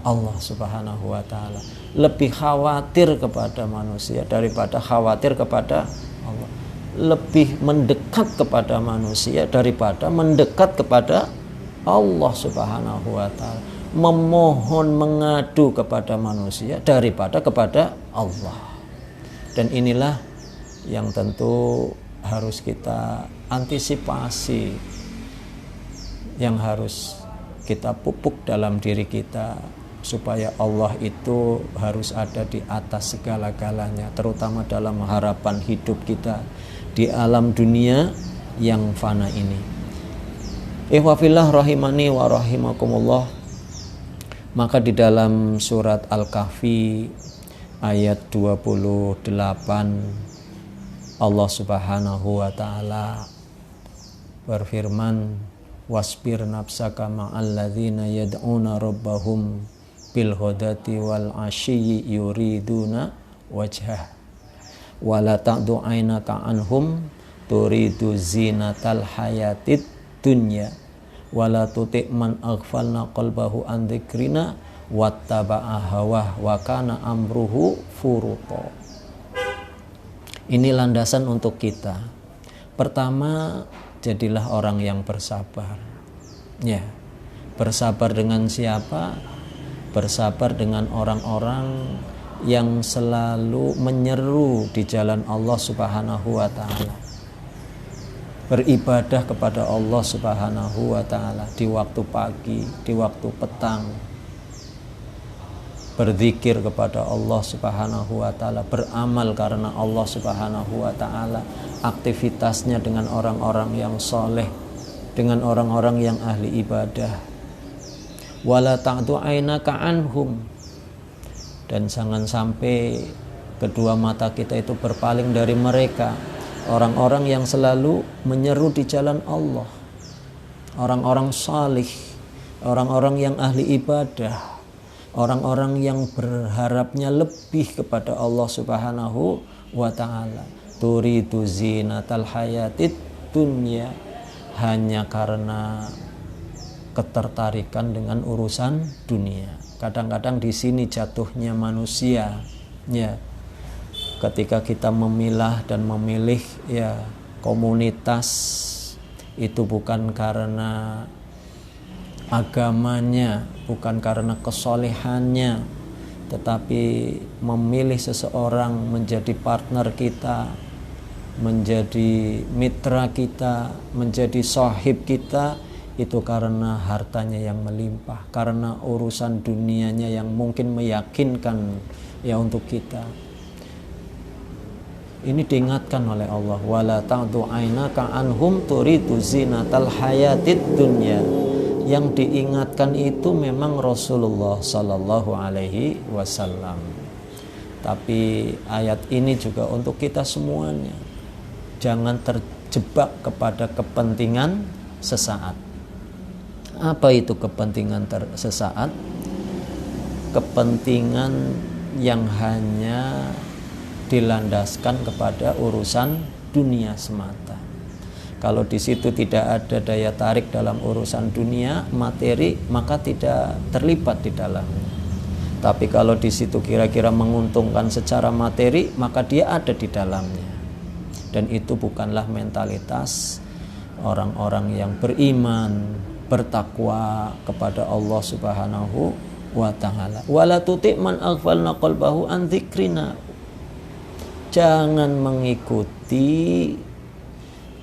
Allah Subhanahu wa ta'ala. Lebih khawatir kepada manusia daripada khawatir kepada Allah. Lebih mendekat kepada manusia daripada mendekat kepada Allah Subhanahu wa ta'ala. Memohon, mengadu kepada manusia daripada kepada Allah. Dan inilah yang tentu harus kita antisipasi, yang harus kita pupuk dalam diri kita, supaya Allah itu harus ada di atas segala-galanya, terutama dalam harapan hidup kita di alam dunia yang fana ini. Ikhwafillah rahimani wa rahimakumullah. Maka di dalam surat Al-Kahfi ayat 28, Allah Subhanahu wa ta'ala berfirman, wasbir nafsaka ma'al ladzina yad'una rabbahum bil ghadati wal 'ashyi yuriduna wajhah wala ta'du 'ainaka anhum turidu zinatal hayatid dunya wala tuti' man aghfalna qalbahu an dzikrina wattaba'a hawah wa kana amruhu furuta. Ini landasan untuk kita. Pertama, jadilah orang yang bersabar. Ya. Bersabar dengan siapa? Bersabar dengan orang-orang yang selalu menyeru di jalan Allah Subhanahu wa ta'ala. Beribadah kepada Allah Subhanahu wa ta'ala di waktu pagi, di waktu petang. Berzikir kepada Allah Subhanahu wa ta'ala, beramal karena Allah Subhanahu wa ta'ala, aktivitasnya dengan orang-orang yang soleh, dengan orang-orang yang ahli ibadah. Wala ta'du 'ainaka anhum, dan jangan sampai kedua mata kita itu berpaling dari mereka, orang-orang yang selalu menyeru di jalan Allah, orang-orang salih, orang-orang yang ahli ibadah, orang-orang yang berharapnya lebih kepada Allah Subhanahu wa ta'ala. Turidu zinatal hayatid dunya, hanya karena ketertarikan dengan urusan dunia. Kadang-kadang di sini jatuhnya manusia, ya. Ketika kita memilah dan memilih, ya, komunitas itu bukan karena agamanya, bukan karena kesolehannya, tetapi memilih seseorang menjadi partner kita, menjadi mitra kita, menjadi sahib kita, itu karena hartanya yang melimpah, karena urusan dunianya yang mungkin meyakinkan, ya, untuk kita. Ini diingatkan oleh Allah, wala ta'du 'ainaka anhum turidu zinatal hayatid dunya. Yang diingatkan itu memang Rasulullah sallallahu alaihi wasallam. Tapi ayat ini juga untuk kita semuanya. Jangan terjebak kepada kepentingan sesaat. Apa itu kepentingan sesaat? Kepentingan yang hanya dilandaskan kepada urusan dunia semata. Kalau di situ tidak ada daya tarik dalam urusan dunia, materi, maka tidak terlibat di dalamnya. Tapi kalau di situ kira-kira menguntungkan secara materi, maka dia ada di dalamnya. Dan itu bukanlah mentalitas orang-orang yang beriman, bertakwa kepada Allah Subhanahu wa ta'ala. Wala tuti' man aghfalna qalbahu an dzikrina. Jangan mengikuti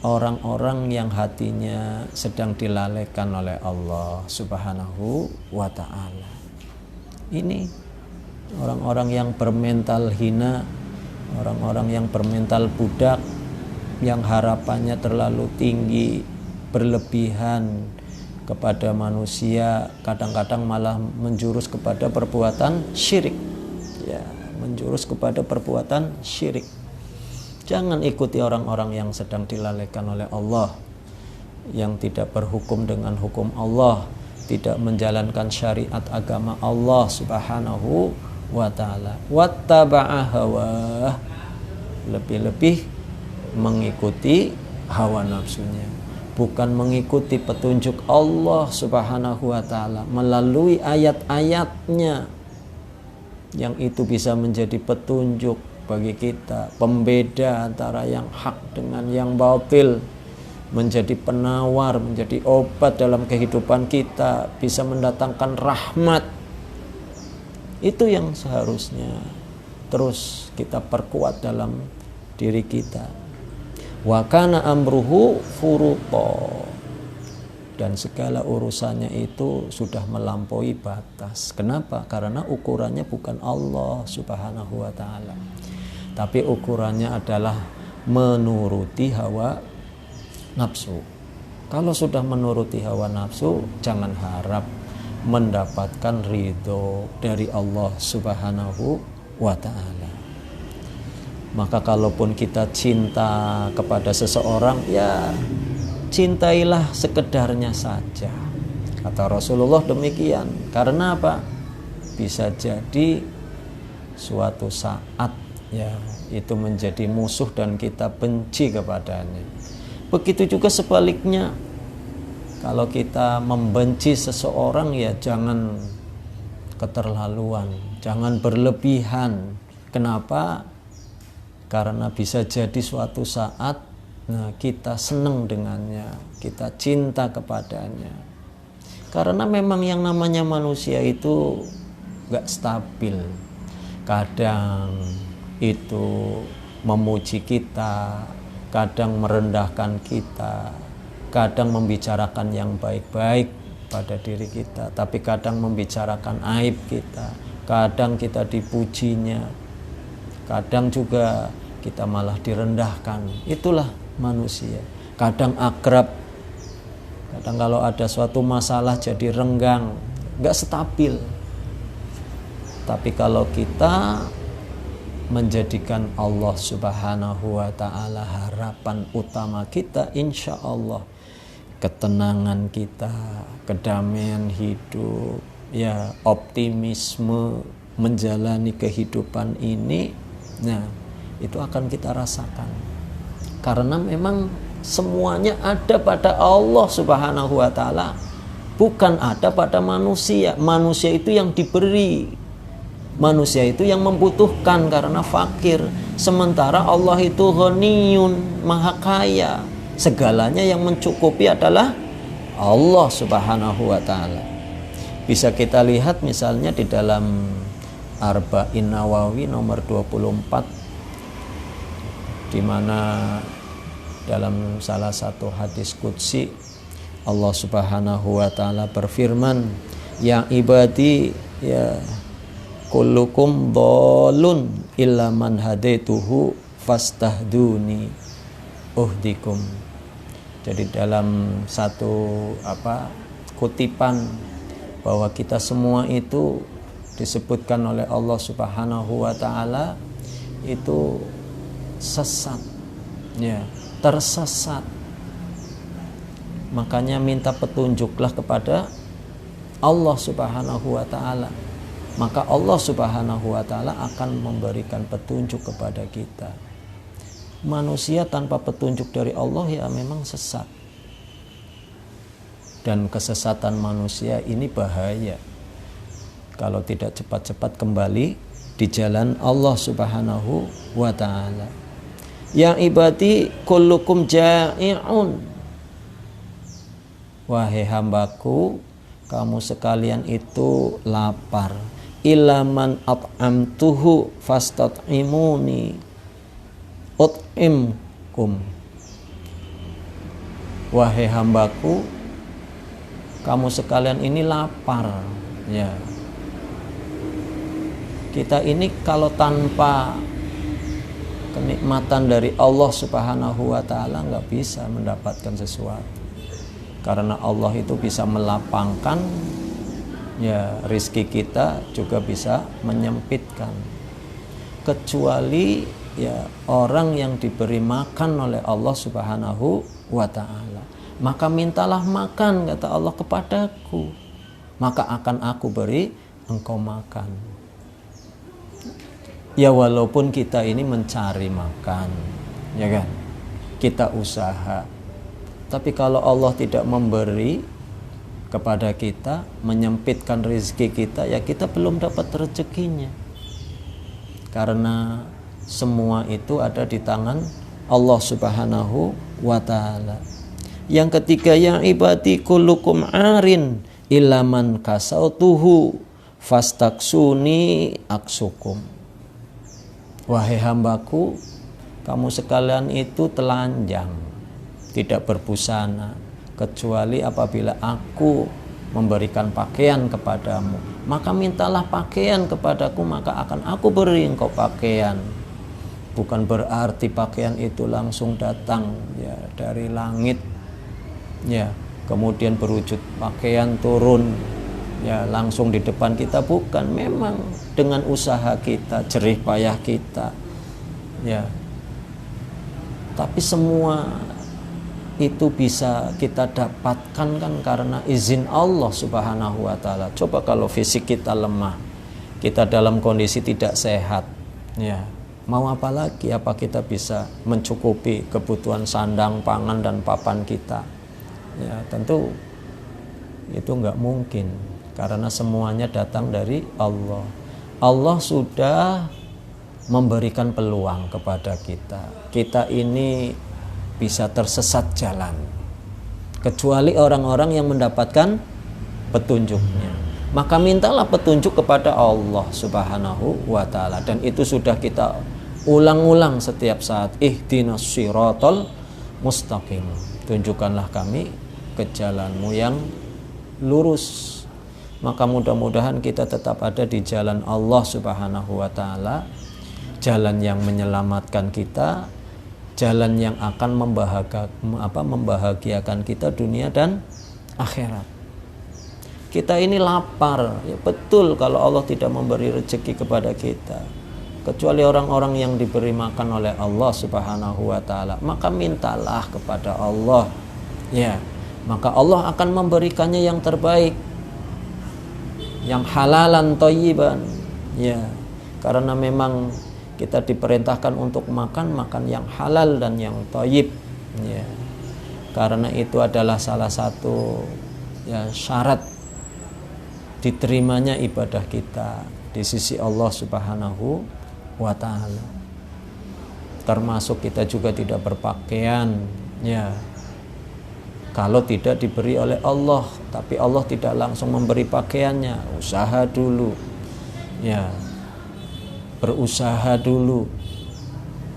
orang-orang yang hatinya sedang dilalaikan oleh Allah Subhanahu wa ta'ala. Ini orang-orang yang bermental hina, orang-orang yang bermental budak, yang harapannya terlalu tinggi, berlebihan kepada manusia, kadang-kadang malah menjurus kepada perbuatan syirik. Ya, menjurus kepada perbuatan syirik. Jangan ikuti orang-orang yang sedang dilalaikan oleh Allah, yang tidak berhukum dengan hukum Allah, tidak menjalankan syariat agama Allah Subhanahu wa ta'ala. Wattaba'a hawah, lebih-lebih mengikuti hawa nafsunya, bukan mengikuti petunjuk Allah Subhanahu wa ta'ala melalui ayat-ayatnya, yang itu bisa menjadi petunjuk bagi kita, pembeda antara yang hak dengan yang batil, menjadi penawar, menjadi obat dalam kehidupan kita, bisa mendatangkan rahmat. Itu yang seharusnya terus kita perkuat dalam diri kita. Wa kana amruhu furuta, dan segala urusannya itu sudah melampaui batas. Kenapa? Karena ukurannya bukan Allah Subhanahu wa ta'ala, tapi ukurannya adalah menuruti hawa nafsu. Kalau sudah menuruti hawa nafsu, jangan harap mendapatkan ridho dari Allah Subhanahu wa ta'ala. Maka kalaupun kita cinta kepada seseorang, ya cintailah sekedarnya saja. Kata Rasulullah demikian. Karena apa? Bisa jadi suatu saat ya itu menjadi musuh dan kita benci kepadanya. Begitu juga sebaliknya. Kalau kita membenci seseorang, ya jangan keterlaluan, jangan berlebihan. Kenapa? Karena bisa jadi suatu saat kita senang dengannya, kita cinta kepadanya. Karena memang yang namanya manusia itu gak stabil. Kadang itu memuji kita, kadang merendahkan kita, kadang membicarakan yang baik-baik pada diri kita, tapi kadang membicarakan aib kita. Kadang kita dipujinya, kadang juga kita malah direndahkan. Itulah manusia. Kadang akrab, kadang kalau ada suatu masalah jadi renggang, gak stabil. Tapi kalau kita menjadikan Allah Subhanahu wa ta'ala harapan utama kita, insya Allah ketenangan kita, kedamaian hidup, ya optimisme menjalani kehidupan ini, nah itu akan kita rasakan. Karena memang semuanya ada pada Allah Subhanahu wa ta'ala, bukan ada pada manusia. Manusia itu yang diberi, manusia itu yang membutuhkan karena fakir. Sementara Allah itu ghaniyun, maha kaya. Segalanya yang mencukupi adalah Allah Subhanahu wa ta'ala. Bisa kita lihat misalnya di dalam Arba'in Nawawi nomor 24, di mana dalam salah satu hadis qudsi Allah Subhanahu wa ta'ala berfirman, ya ibadi, ya kullukum dhalun illa man hadaituhu fastahduni uhdikum. Jadi dalam satu kutipan bahwa kita semua itu disebutkan oleh Allah Subhanahu wa ta'ala itu sesat, ya, tersesat. Makanya minta petunjuklah kepada Allah Subhanahu wa ta'ala. Maka Allah Subhanahu wa ta'ala akan memberikan petunjuk kepada kita. Manusia tanpa petunjuk dari Allah ya memang sesat. Dan kesesatan manusia ini bahaya kalau tidak cepat-cepat kembali di jalan Allah Subhanahu wa ta'ala. Ya ibadi kullukum ja'i'un, wahai hambaku, kamu sekalian itu lapar. Ilaman at'amtuhu fastat'imuni ut'imkum. Wahai hambaku, kamu sekalian ini lapar. Ya. Kita ini kalau tanpa kenikmatan dari Allah Subhanahu wa ta'ala nggak bisa mendapatkan sesuatu. Karena Allah itu bisa melapangkan, ya, rizki kita juga bisa menyempitkan. Kecuali ya orang yang diberi makan oleh Allah Subhanahu wa ta'ala. Maka mintalah makan, kata Allah, kepadaku, maka akan aku beri engkau makan. Ya walaupun kita ini mencari makan, ya kan, kita usaha, tapi kalau Allah tidak memberi kepada kita, menyempitkan rezeki kita, ya kita belum dapat rezekinya. Karena semua itu ada di tangan Allah Subhanahu wa ta'ala. Yang ketiga, ya ibadi kullukum arin ilaman kasautuhu fastaksuni aksukum. Wahai hambaku, kamu sekalian itu telanjang, tidak berbusana, kecuali apabila aku memberikan pakaian kepadamu, maka mintalah pakaian kepadaku, maka akan aku beri engkau pakaian. Bukan berarti pakaian itu langsung datang, ya, dari langit, ya, kemudian berwujud pakaian turun, ya, langsung di depan kita. Bukan, memang dengan usaha kita, jerih payah kita, ya. Tapi semua itu bisa kita dapatkan kan karena izin Allah Subhanahu wa ta'ala. Coba kalau fisik kita lemah, kita dalam kondisi tidak sehat, ya, mau apa lagi? Apa kita bisa mencukupi kebutuhan sandang, pangan, dan papan kita? Ya, tentu itu nggak mungkin, karena semuanya datang dari Allah. Allah sudah memberikan peluang kepada kita. Kita ini bisa tersesat jalan, kecuali orang-orang yang mendapatkan petunjuknya. Maka mintalah petunjuk kepada Allah Subhanahu wa ta'ala. Dan itu sudah kita ulang-ulang setiap saat. Ihdinas siratal mustaqim. Tunjukkanlah kami ke jalanmu yang lurus. Maka mudah-mudahan kita tetap ada di jalan Allah Subhanahu wa ta'ala, jalan yang menyelamatkan kita, jalan yang akan membahagiakan kita dunia dan akhirat. Kita ini lapar, ya betul kalau Allah tidak memberi rezeki kepada kita, kecuali orang-orang yang diberi makan oleh Allah Subhanahu wa ta'ala. Maka mintalah kepada Allah, ya, maka Allah akan memberikannya yang terbaik, yang halalan thayyiban, ya, karena memang kita diperintahkan untuk makan yang halal dan yang thayyib, ya, karena itu adalah salah satu, ya, syarat diterimanya ibadah kita di sisi Allah Subhanahu wa ta'ala. Termasuk kita juga tidak berpakaian, ya, kalau tidak diberi oleh Allah. Tapi Allah tidak langsung memberi pakaiannya, usaha dulu, ya, berusaha dulu.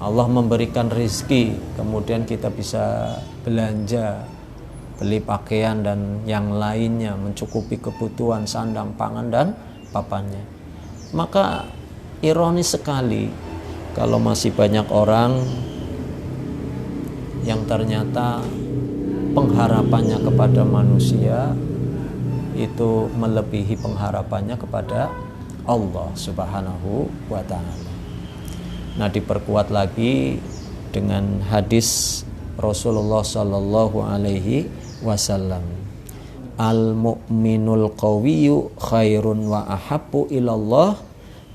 Allah memberikan rezeki, kemudian kita bisa belanja, beli pakaian dan yang lainnya, mencukupi kebutuhan sandang, pangan, dan papannya. Maka ironis sekali kalau masih banyak orang yang ternyata pengharapannya kepada manusia itu melebihi pengharapannya kepada Allah Subhanahu wa ta'ala. Nah, diperkuat lagi dengan hadis Rasulullah sallallahu alaihi wasallam, al-mu'minul qawiyyu khairun wa ahabbu ilallah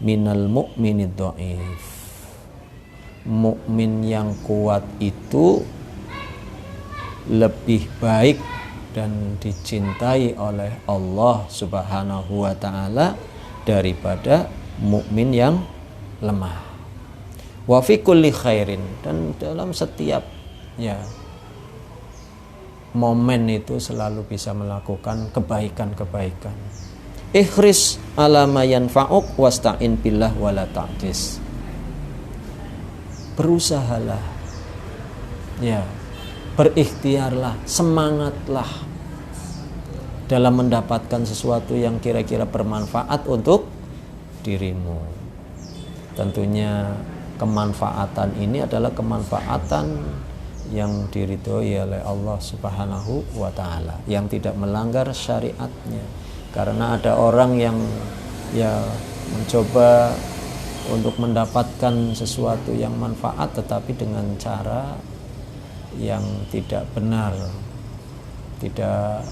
minal mu'minid dhaif. Mukmin yang kuat itu lebih baik dan dicintai oleh Allah Subhanahu wa ta'ala daripada mukmin yang lemah. Wa fi kulli khairin, dan dalam setiap, ya, momen itu selalu bisa melakukan kebaikan-kebaikan. Ikhris ala ma yanfa'uk wasta'in billah wala ta'jiz. Berusahalah, ya, berikhtiarlah, semangatlah dalam mendapatkan sesuatu yang kira-kira bermanfaat untuk dirimu. Tentunya kemanfaatan ini adalah kemanfaatan yang diridhoi oleh Allah Subhanahu wa ta'ala, yang tidak melanggar syariatnya. Karena ada orang yang ya mencoba untuk mendapatkan sesuatu yang manfaat tetapi dengan cara yang tidak benar, tidak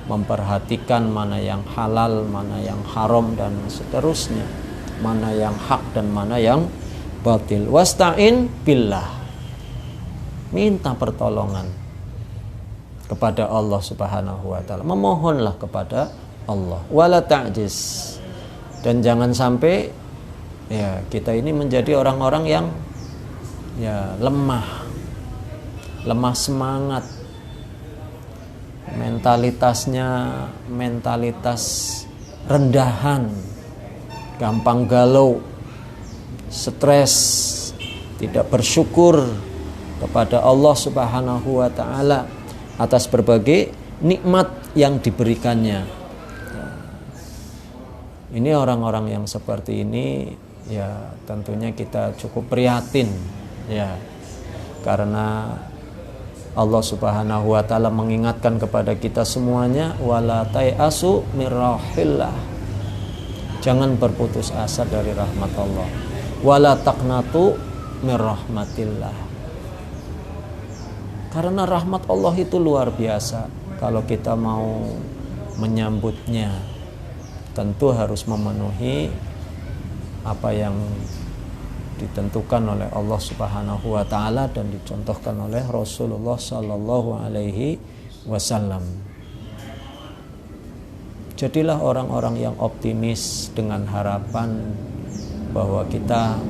memperhatikan mana yang halal, mana yang haram dan seterusnya, mana yang hak dan mana yang batil. Wasta'in billah, minta pertolongan kepada Allah Subhanahu wa ta'ala, memohonlah kepada Allah, wala ta'jiz, dan jangan sampai ya kita ini menjadi orang-orang yang ya lemah semangat, mentalitasnya mentalitas rendahan, gampang galau, stres, tidak bersyukur kepada Allah Subhanahu wa ta'ala atas berbagai nikmat yang diberikannya. Ini orang-orang yang seperti ini ya tentunya kita cukup prihatin ya, karena Allah Subhanahu wa ta'ala mengingatkan kepada kita semuanya, wala tai'asu mir rauhillah, jangan berputus asa dari rahmat Allah, wala taqnatu mir rahmatillah, karena rahmat Allah itu luar biasa. Kalau kita mau menyambutnya tentu harus memenuhi apa yang ditentukan oleh Allah Subhanahu wa ta'ala dan dicontohkan oleh Rasulullah sallallahu alaihi wasallam. Jadilah orang-orang yang optimis dengan harapan bahwa kita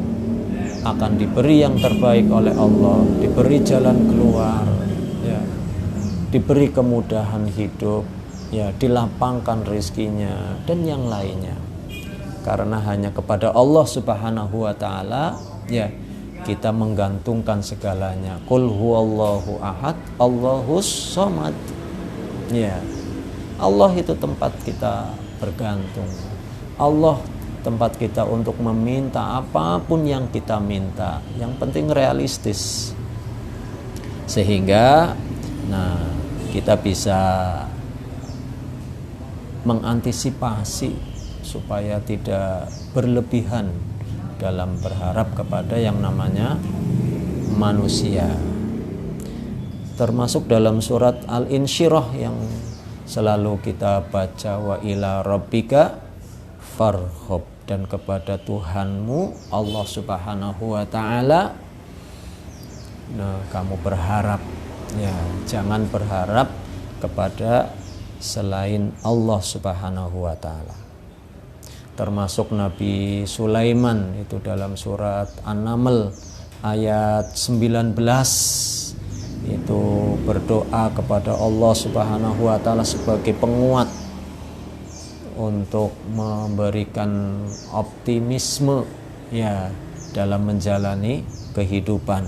akan diberi yang terbaik oleh Allah, diberi jalan keluar, ya, diberi kemudahan hidup, ya, dilapangkan rezekinya dan yang lainnya. Karena hanya kepada Allah Subhanahu wa ta'ala ya kita menggantungkan segalanya. Qul huwallahu ahad, Allahus samad. Ya. Allah itu tempat kita bergantung. Allah tempat kita untuk meminta apapun yang kita minta. Yang penting realistis. Sehingga kita bisa mengantisipasi supaya tidak berlebihan dalam berharap kepada yang namanya manusia. Termasuk dalam surat Al-Insyirah yang selalu kita baca, wa ila rabbika farghab, dan kepada Tuhanmu Allah Subhanahu wa ta'ala kamu berharap, ya, jangan berharap kepada selain Allah Subhanahu wa ta'ala. Termasuk Nabi Sulaiman itu dalam surat An-Naml ayat 19 itu berdoa kepada Allah Subhanahu wa ta'ala sebagai penguat untuk memberikan optimisme ya dalam menjalani kehidupan.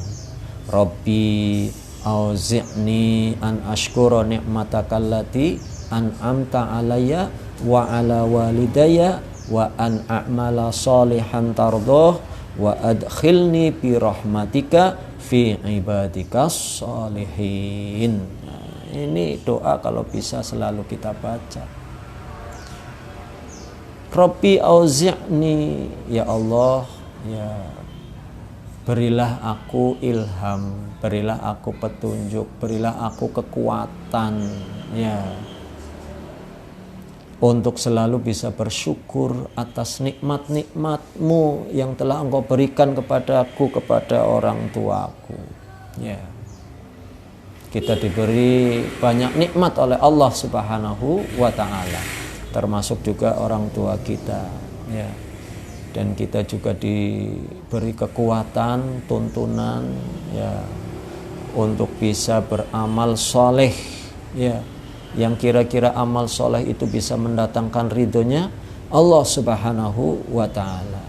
Rabbi auzi'ni an ashkura ni'matakallati an'amta alayya wa ala walidayya wa an a'mala salihan tardoh wa adkhilni bi rahmatika fi ibadikas salihin. Ini doa kalau bisa selalu kita baca. Rabbi auzi'ni, ya Allah, ya berilah aku ilham, berilah aku petunjuk, berilah aku kekuatan, ya, untuk selalu bisa bersyukur atas nikmat-nikmat-Mu yang telah Engkau berikan kepadaku, kepada orang tuaku. Ya. Kita diberi banyak nikmat oleh Allah Subhanahu wa ta'ala, termasuk juga orang tua kita, ya. Dan kita juga diberi kekuatan, tuntunan, ya, untuk bisa beramal soleh, ya, yang kira-kira amal soleh itu bisa mendatangkan ridhonya Allah Subhanahu wa ta'ala,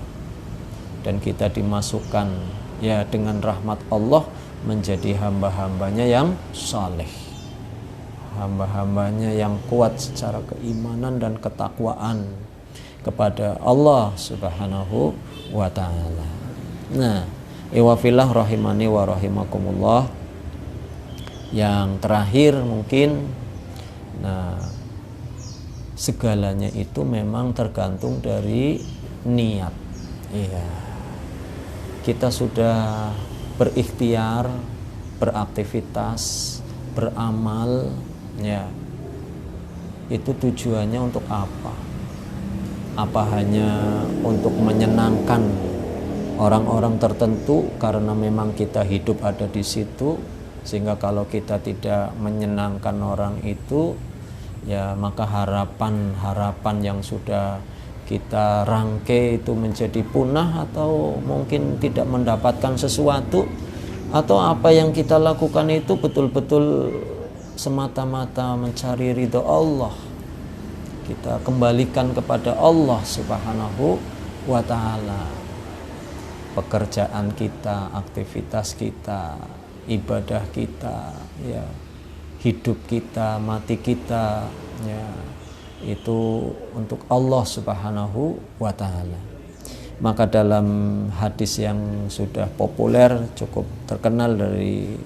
dan kita dimasukkan ya dengan rahmat Allah menjadi hamba-hambanya yang saleh, hamba-hambanya yang kuat secara keimanan dan ketakwaan kepada Allah Subhanahu wa ta'ala. Nah, iwafillah rahimani wa rahimakumullah, yang terakhir mungkin, nah, segalanya itu memang tergantung dari niat. Iya, kita sudah berikhtiar, beraktivitas, beramal, ya, itu tujuannya untuk apa? Apa hanya untuk menyenangkan orang-orang tertentu karena memang kita hidup ada di situ, sehingga kalau kita tidak menyenangkan orang itu, ya maka harapan-harapan yang sudah kita rangkai itu menjadi punah, atau mungkin tidak mendapatkan sesuatu, atau apa yang kita lakukan itu betul-betul semata-mata mencari ridho Allah. Kita kembalikan kepada Allah Subhanahu wa ta'ala. Pekerjaan kita, aktivitas kita, ibadah kita, ya, hidup kita, mati kita, ya, itu untuk Allah Subhanahu wa ta'ala. Maka dalam hadis yang sudah populer, cukup terkenal dari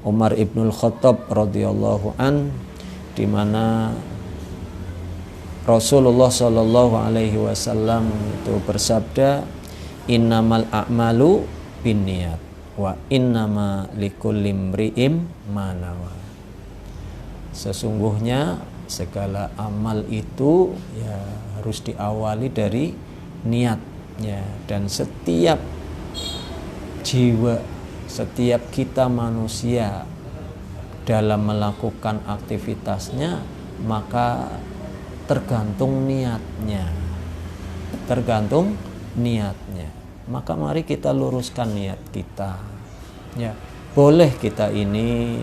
Umar ibnul Khattab radhiyallahu an, di mana Rasulullah sallallahu alaihi wasallam itu bersabda, innamal a'malu binniyat wa innama likulli imri'im ma nawa. Sesungguhnya segala amal itu ya harus diawali dari niat, ya, dan setiap jiwa, setiap kita manusia dalam melakukan aktivitasnya maka tergantung niatnya. Tergantung niatnya. Maka mari kita luruskan niat kita. Ya, boleh kita ini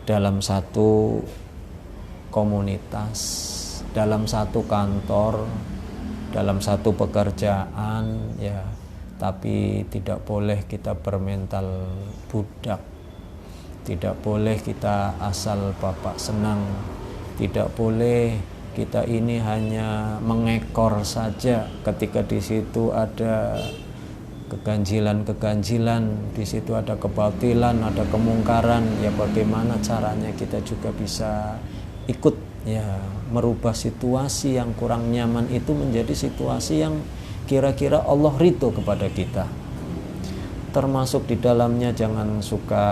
dalam satu komunitas, dalam satu kantor, dalam satu pekerjaan, ya, tapi tidak boleh kita bermental budak. Tidak boleh kita asal bapak senang. Tidak boleh kita ini hanya mengekor saja ketika di situ ada keganjilan-keganjilan, di situ ada kebatilan, ada kemungkaran. Ya, bagaimana caranya kita juga bisa ikut, ya, merubah situasi yang kurang nyaman itu menjadi situasi yang kira-kira Allah ridho kepada kita. Termasuk di dalamnya jangan suka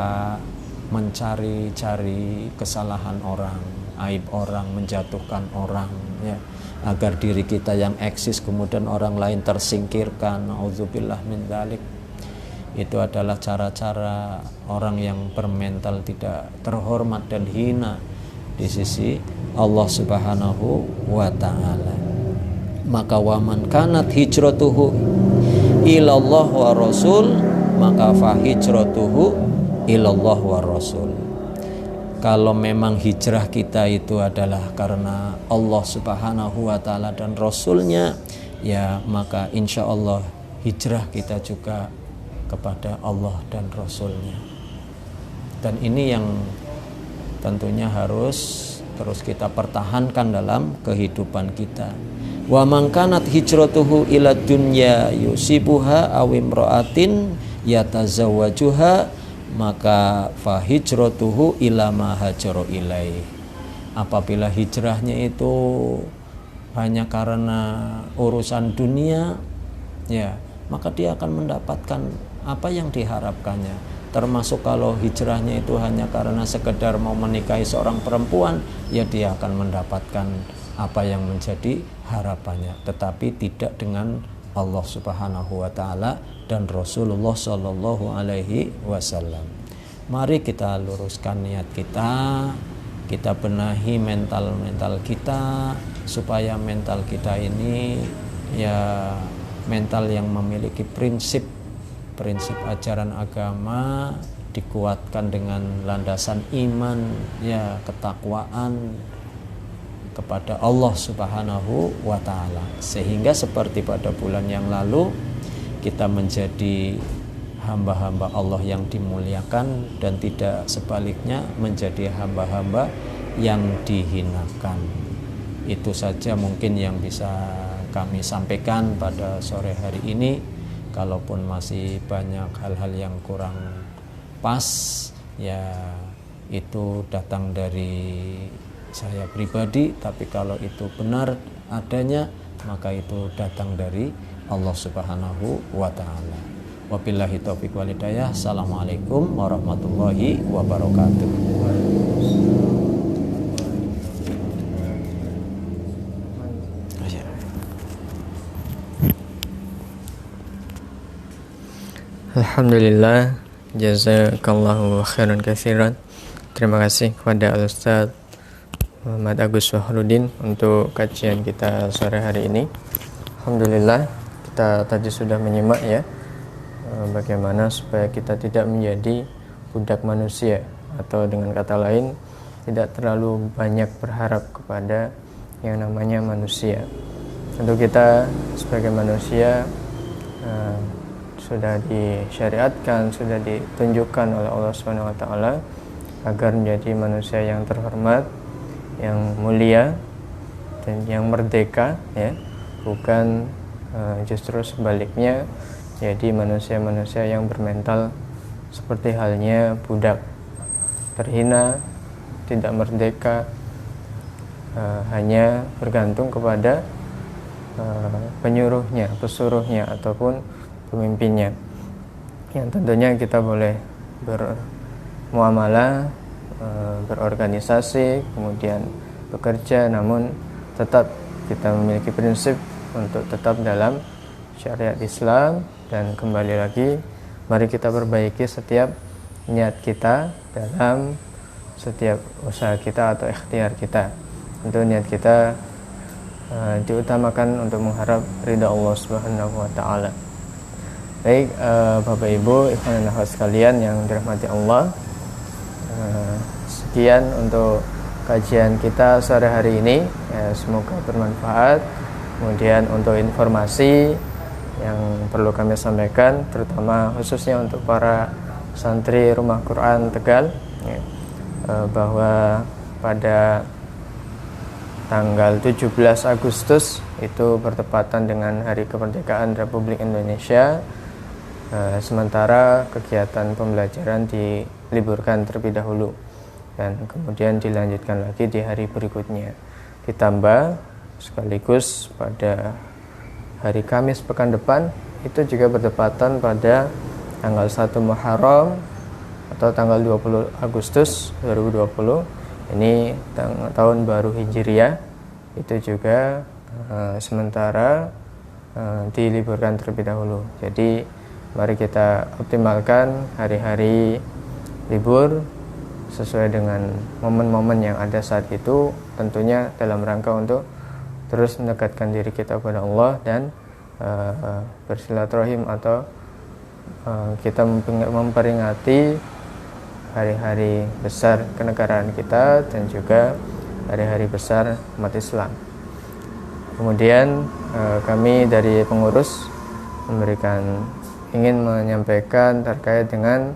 mencari-cari kesalahan orang, aib orang, menjatuhkan orang, ya, agar diri kita yang eksis kemudian orang lain tersingkirkan. Nauzubillah min dzalik. Itu adalah cara-cara orang yang bermental tidak terhormat dan hina di sisi Allah Subhanahu wa ta'ala. Maka waman kanat hijratuhu ilallah wa rasul, maka fa hijratuhu ilallah wa rasul. Kalau memang hijrah kita itu adalah karena Allah Subhanahu wa ta'ala dan Rasulnya, ya, maka insya Allah hijrah kita juga kepada Allah dan Rasulnya. Dan ini yang tentunya harus terus kita pertahankan dalam kehidupan kita. Wa man kanat hijratuhu ila dunya yusibuha aw imra'atin yatazawwajuha, maka fa hijratuhu ila ma hajara ilaih. Apabila hijrahnya itu hanya karena urusan dunia, ya, maka dia akan mendapatkan apa yang diharapkannya. Termasuk kalau hijrahnya itu hanya karena sekedar mau menikahi seorang perempuan, ya dia akan mendapatkan apa yang menjadi harapannya, tetapi tidak dengan Allah Subhanahu wa ta'ala dan Rasulullah sallallahu alaihi wasallam. Mari kita luruskan niat kita benahi mental kita, supaya mental kita ini, ya, mental yang memiliki prinsip ajaran agama dikuatkan dengan landasan iman, ya ketakwaan kepada Allah Subhanahu wa taala, sehingga seperti pada bulan yang lalu kita menjadi hamba-hamba Allah yang dimuliakan dan tidak sebaliknya menjadi hamba-hamba yang dihinakan. Itu saja mungkin yang bisa kami sampaikan pada sore hari ini. Kalaupun masih banyak hal-hal yang kurang pas, ya itu datang dari saya pribadi, tapi kalau itu benar adanya, maka itu datang dari Allah Subhanahu wa taala. Wabillahi taufiq wal hidayah. Assalamualaikum warahmatullahi wabarakatuh. Alhamdulillah, jazakallahu khairan katsiran. Terima kasih kepada Al-Ustaz Muhammad Agus Wahrudin untuk kajian kita sore hari ini. Alhamdulillah, kita tadi sudah menyimak ya, bagaimana supaya kita tidak menjadi budak manusia, atau dengan kata lain tidak terlalu banyak berharap kepada yang namanya manusia. Tentu kita sebagai manusia sudah disyariatkan, sudah ditunjukkan oleh Allah Subhanahu wa taala agar menjadi manusia yang terhormat, yang mulia dan yang merdeka ya, bukan justru sebaliknya jadi manusia-manusia yang bermental seperti halnya budak, terhina, tidak merdeka, hanya bergantung kepada penyuruhnya, pesuruhnya ataupun pemimpinnya. Yang tentunya kita boleh bermuamalah, berorganisasi, kemudian bekerja, namun tetap kita memiliki prinsip untuk tetap dalam syariat Islam. Dan kembali lagi, mari kita perbaiki setiap niat kita dalam setiap usaha kita atau ikhtiar kita. Untuk niat kita diutamakan untuk mengharap ridha Allah Subhanahu wa taala. Baik, Bapak Ibu, ikhwan dan akhwat sekalian yang dirahmati Allah, sekian untuk kajian kita sore hari ini ya, semoga bermanfaat. Kemudian untuk informasi yang perlu kami sampaikan, terutama khususnya untuk para santri Rumah Quran Tegal ya, bahwa pada tanggal 17 Agustus itu bertepatan dengan Hari Kemerdekaan Republik Indonesia. Sementara kegiatan pembelajaran diliburkan terlebih dahulu dan kemudian dilanjutkan lagi di hari berikutnya. Ditambah sekaligus pada hari Kamis pekan depan itu juga bertepatan pada tanggal 1 Muharram atau tanggal 20 Agustus 2020. Ini tahun baru Hijriah, itu juga sementara diliburkan terlebih dahulu. Jadi mari kita optimalkan hari-hari libur sesuai dengan momen-momen yang ada saat itu, tentunya dalam rangka untuk terus mendekatkan diri kita kepada Allah dan bersilaturahim atau kita memperingati hari-hari besar kenegaraan kita dan juga hari-hari besar umat Islam. Kemudian kami dari pengurus ingin menyampaikan terkait dengan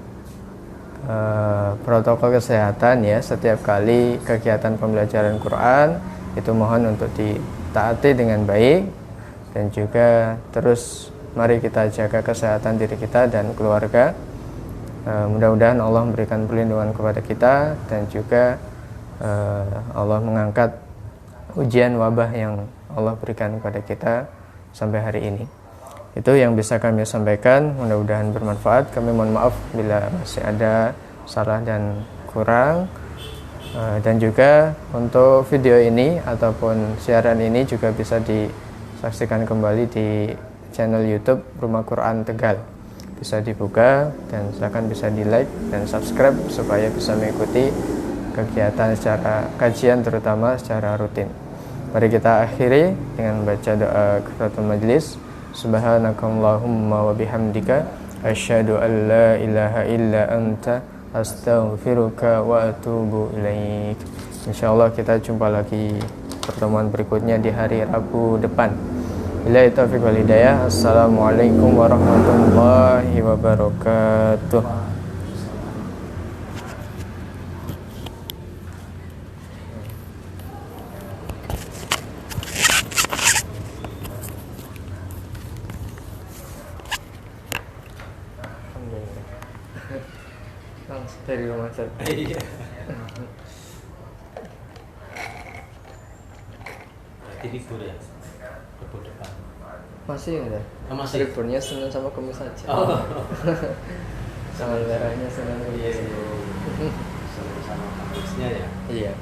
protokol kesehatan ya. Setiap kali kegiatan pembelajaran Quran itu mohon untuk ditaati dengan baik, dan juga terus mari kita jaga kesehatan diri kita dan keluarga. Mudah-mudahan Allah memberikan perlindungan kepada kita dan juga Allah mengangkat ujian wabah yang Allah berikan kepada kita sampai hari ini. Itu yang bisa kami sampaikan, mudah-mudahan bermanfaat. Kami mohon maaf bila masih ada salah dan kurang. Dan juga untuk video ini ataupun siaran ini juga bisa disaksikan kembali di channel YouTube Rumah Quran Tegal. Bisa dibuka dan silakan bisa di like dan subscribe supaya bisa mengikuti kegiatan secara kajian, terutama secara rutin. Mari kita akhiri dengan membaca doa kafaratul majlis. Subhanakallahumma wa bihamdika asyhadu an la ilaha illa anta astaghfiruka wa atubu ilaik. Insyaallah kita jumpa lagi pertemuan berikutnya di hari Rabu depan. Billahi taufiq wal hidayah. Assalamualaikum warahmatullahi wabarakatuh. Langsung dari rumah sakit. Iya. Libur ya? Libur depan. Masih ada? Masih. Liburnya Senin sama Kamis saja. Oh. Tanggal merahnya Senin Kamis. Iya. Sama Kamisnya ya. Iya.